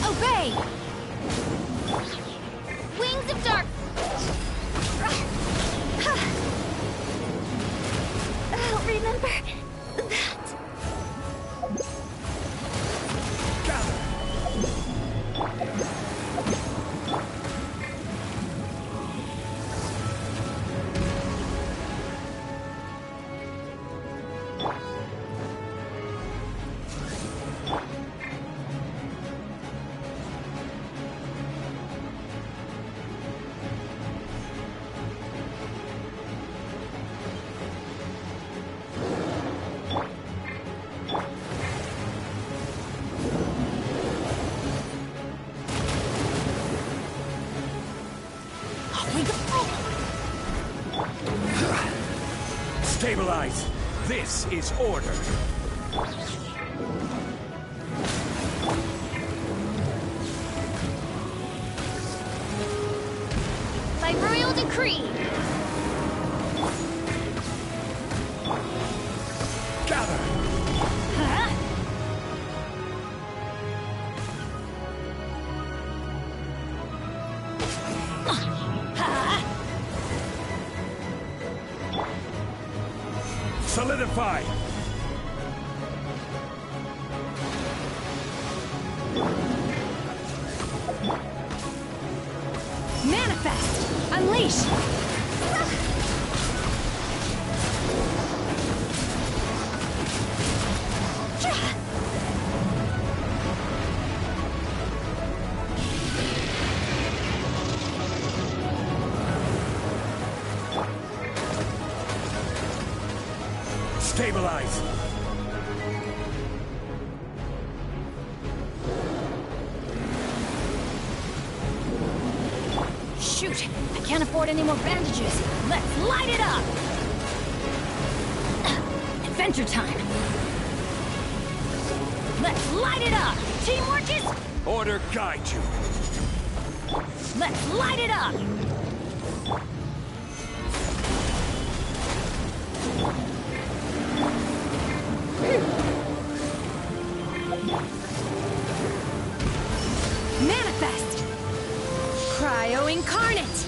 Obey! Wings of Dark! I'll remember that. Stabilize. This is order. By royal decree. Gather. Huh? Solidify. Manifest! Unleash! Stabilize. Shoot! I can't afford any more bandages. Let's light it up! Adventure time! Let's light it up! Teamwork is... Order guide you. Let's light it up! Manifest! Cryo Incarnate!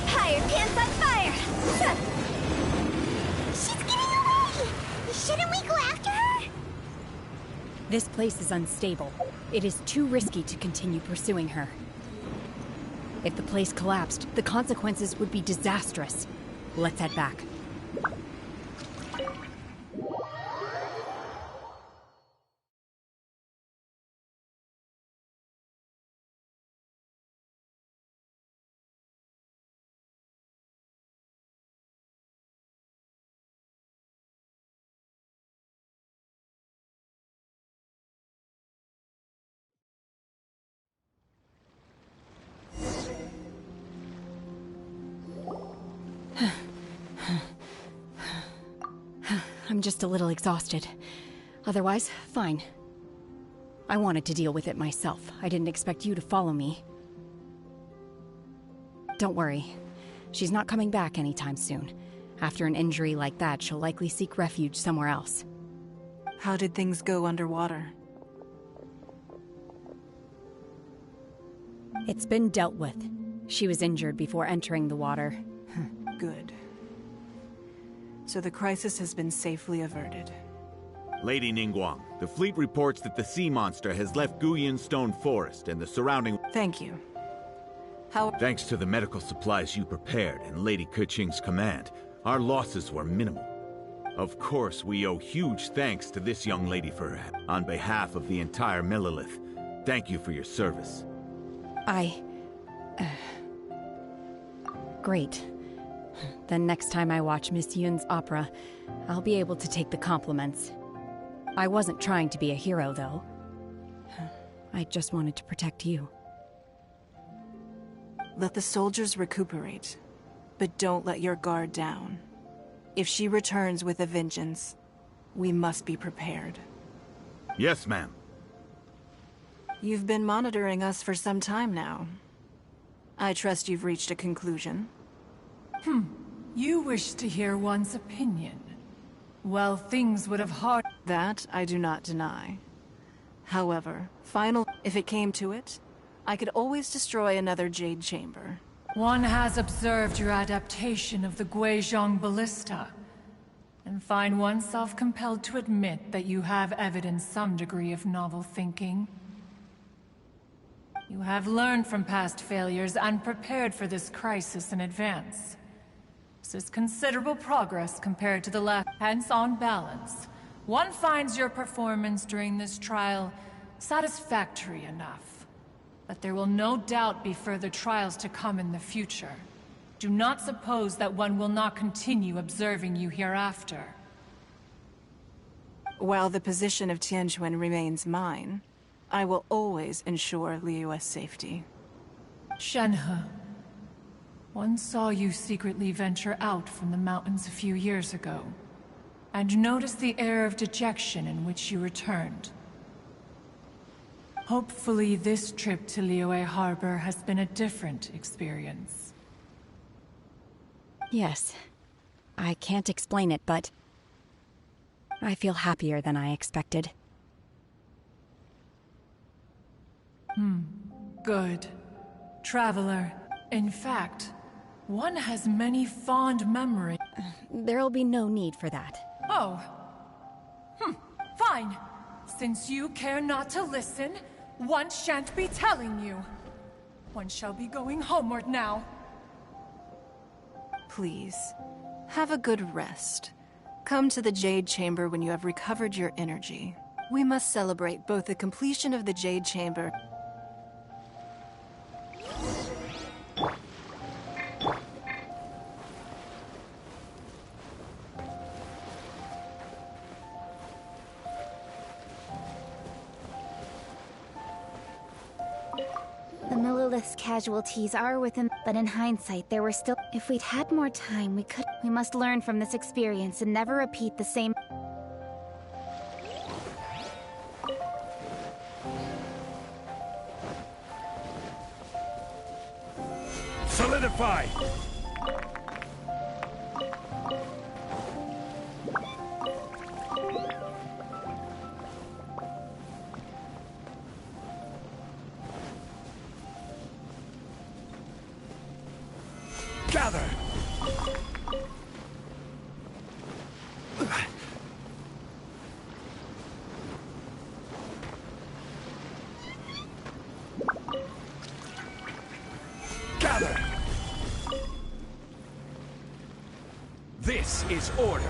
Higher, pants on fire! She's getting away! Shouldn't we go after her? This place is unstable. It is too risky to continue pursuing her. If the place collapsed, the consequences would be disastrous. Let's head back. I'm just a little exhausted. Otherwise, fine. I wanted to deal with it myself. I didn't expect you to follow me. Don't worry. She's not coming back anytime soon. After an injury like that, she'll likely seek refuge somewhere else. How did things go underwater? It's been dealt with. She was injured before entering the water. Good. So the crisis has been safely averted. Lady Ningguang, the fleet reports that the sea monster has left Guyan Stone Forest and the surrounding... Thank you. How... Thanks to the medical supplies you prepared and Lady Keqing's command, our losses were minimal. Of course, we owe huge thanks to this young lady on behalf of the entire Millelith. Thank you for your service. Great. Then next time I watch Miss Yun's opera, I'll be able to take the compliments. I wasn't trying to be a hero, though. I just wanted to protect you. Let the soldiers recuperate, but don't let your guard down. If she returns with a vengeance, we must be prepared. Yes, ma'am. You've been monitoring us for some time now. I trust you've reached a conclusion. You wish to hear one's opinion. Well, things would have hard... That I do not deny. However, if it came to it, I could always destroy another Jade Chamber. One has observed your adaptation of the Guizhong Ballista, and find oneself compelled to admit that you have evidenced some degree of novel thinking. You have learned from past failures and prepared for this crisis in advance. This is considerable progress compared to the last. Hence, on balance, one finds your performance during this trial satisfactory enough. But there will no doubt be further trials to come in the future. Do not suppose that one will not continue observing you hereafter. While the position of Tianquan remains mine, I will always ensure Liyue's safety. Shenhe, One saw you secretly venture out from the mountains a few years ago, and noticed the air of dejection in which you returned. Hopefully this trip to Liyue Harbor has been a different experience. Yes. I can't explain it, but I feel happier than I expected. Good. Traveler, in fact, one has many fond memories. There'll be no need for that. Oh. Fine. Since you care not to listen, one shan't be telling you. One shall be going homeward now. Please, have a good rest. Come to the Jade Chamber when you have recovered your energy. We must celebrate both the completion of the Jade Chamber The Millilith's casualties are within, but in hindsight, there were still. If we'd had more time, we could. We must learn from this experience and never repeat the same. Solidify! Gather! Gather! This is order.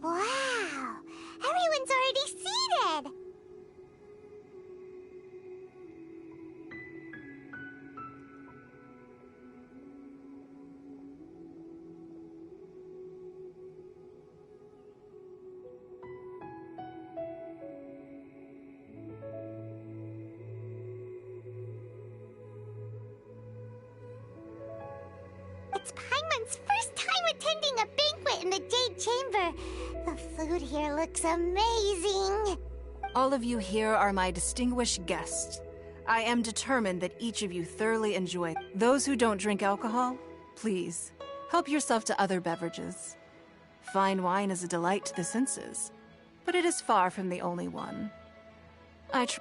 Wow! Everyone's already seated! It's Paimon's first time attending a banquet in the Jade Chamber. The food here looks amazing. All of you here are my distinguished guests. I am determined that each of you thoroughly enjoy. Those who don't drink alcohol, please, help yourself to other beverages. Fine wine is a delight to the senses, but it is far from the only one.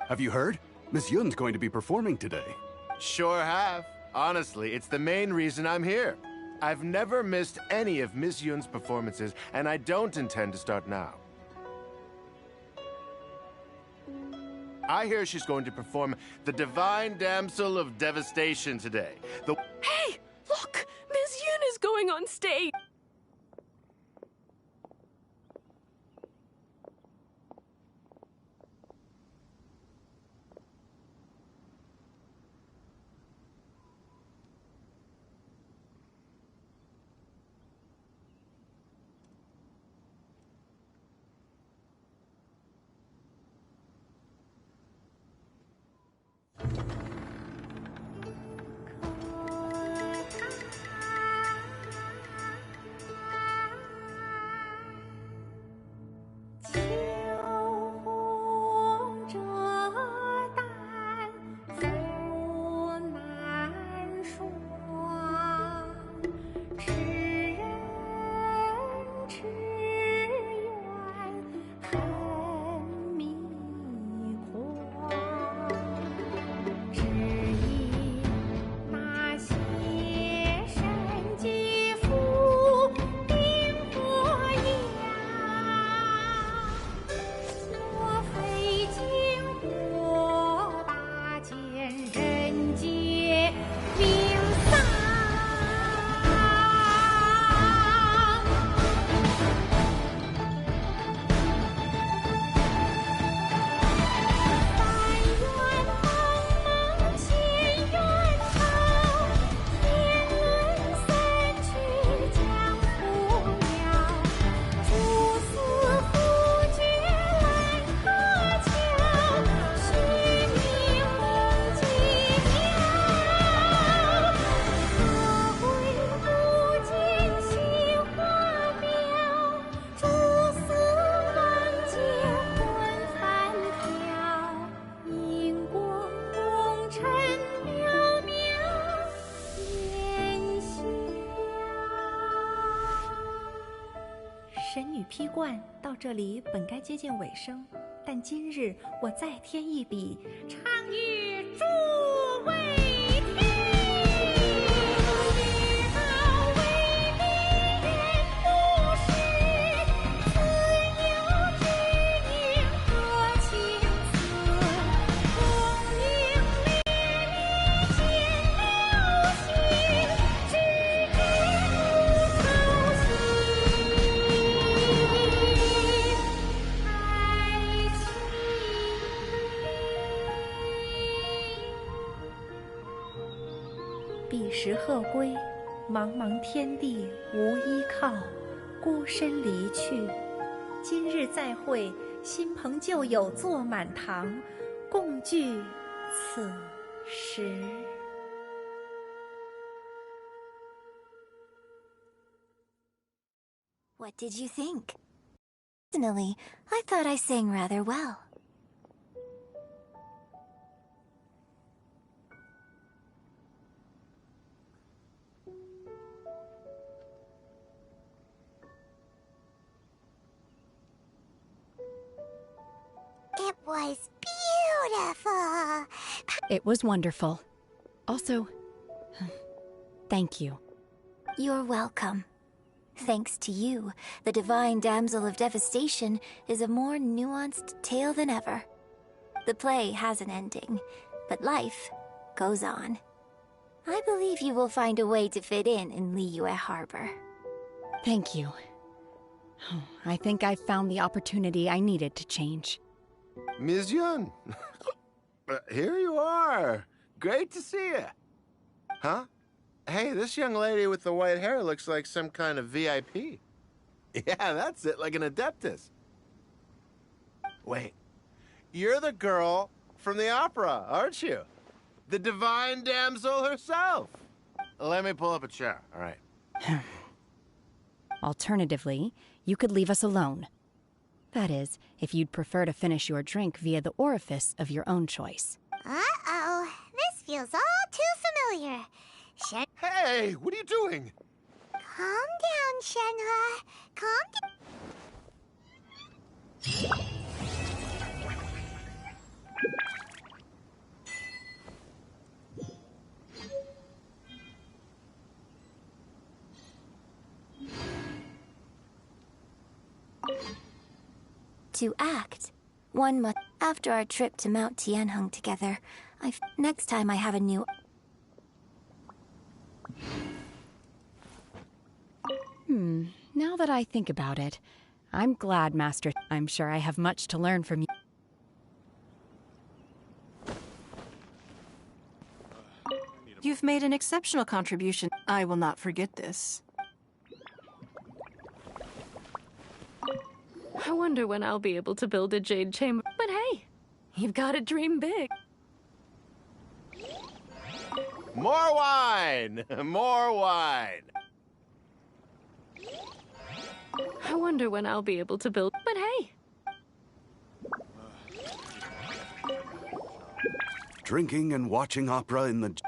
Have you heard? Miss Yun's going to be performing today. Sure have. Honestly, it's the main reason I'm here. I've never missed any of Miss Yun's performances, and I don't intend to start now. I hear she's going to perform the Divine Damsel of Devastation today. Hey! Look! Miss Yun is going on stage! 披冠到这里本该接近尾声，但今日我再添一笔，唱与诸位彼时鹤归，茫茫天地无依靠，孤身离去。今日再会，新朋旧友坐满堂，共聚此时。What did you think? Personally, I thought I sang rather well. It was beautiful. It was wonderful. Also, thank you. You're welcome. Thanks to you, the Divine Damsel of Devastation is a more nuanced tale than ever. The play has an ending, but life goes on. I believe you will find a way to fit in Liyue Harbor. Thank you. I think I've found the opportunity I needed to change. Ms. Yun, here you are. Great to see you. Huh? Hey, this young lady with the white hair looks like some kind of VIP. Yeah, that's it, like an Adeptus. Wait, you're the girl from the opera, aren't you? The Divine Damsel herself. Let me pull up a chair, all right? Alternatively, you could leave us alone. That is, if you'd prefer to finish your drink via the orifice of your own choice. Uh-oh, this feels all too familiar. Hey, what are you doing? Calm down, Shenhe. Calm down. To act, one must. After our trip to Mount Tianheng together, next time I have a new. Now that I think about it, I'm glad, Master. I'm sure I have much to learn from you. You've made an exceptional contribution. I will not forget this. I wonder when I'll be able to build a jade chamber. But hey, you've got to dream big. More wine! More wine! I wonder when I'll be able to build. But hey. Drinking and watching opera in the...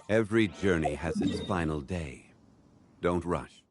Every journey has its final day. Don't rush.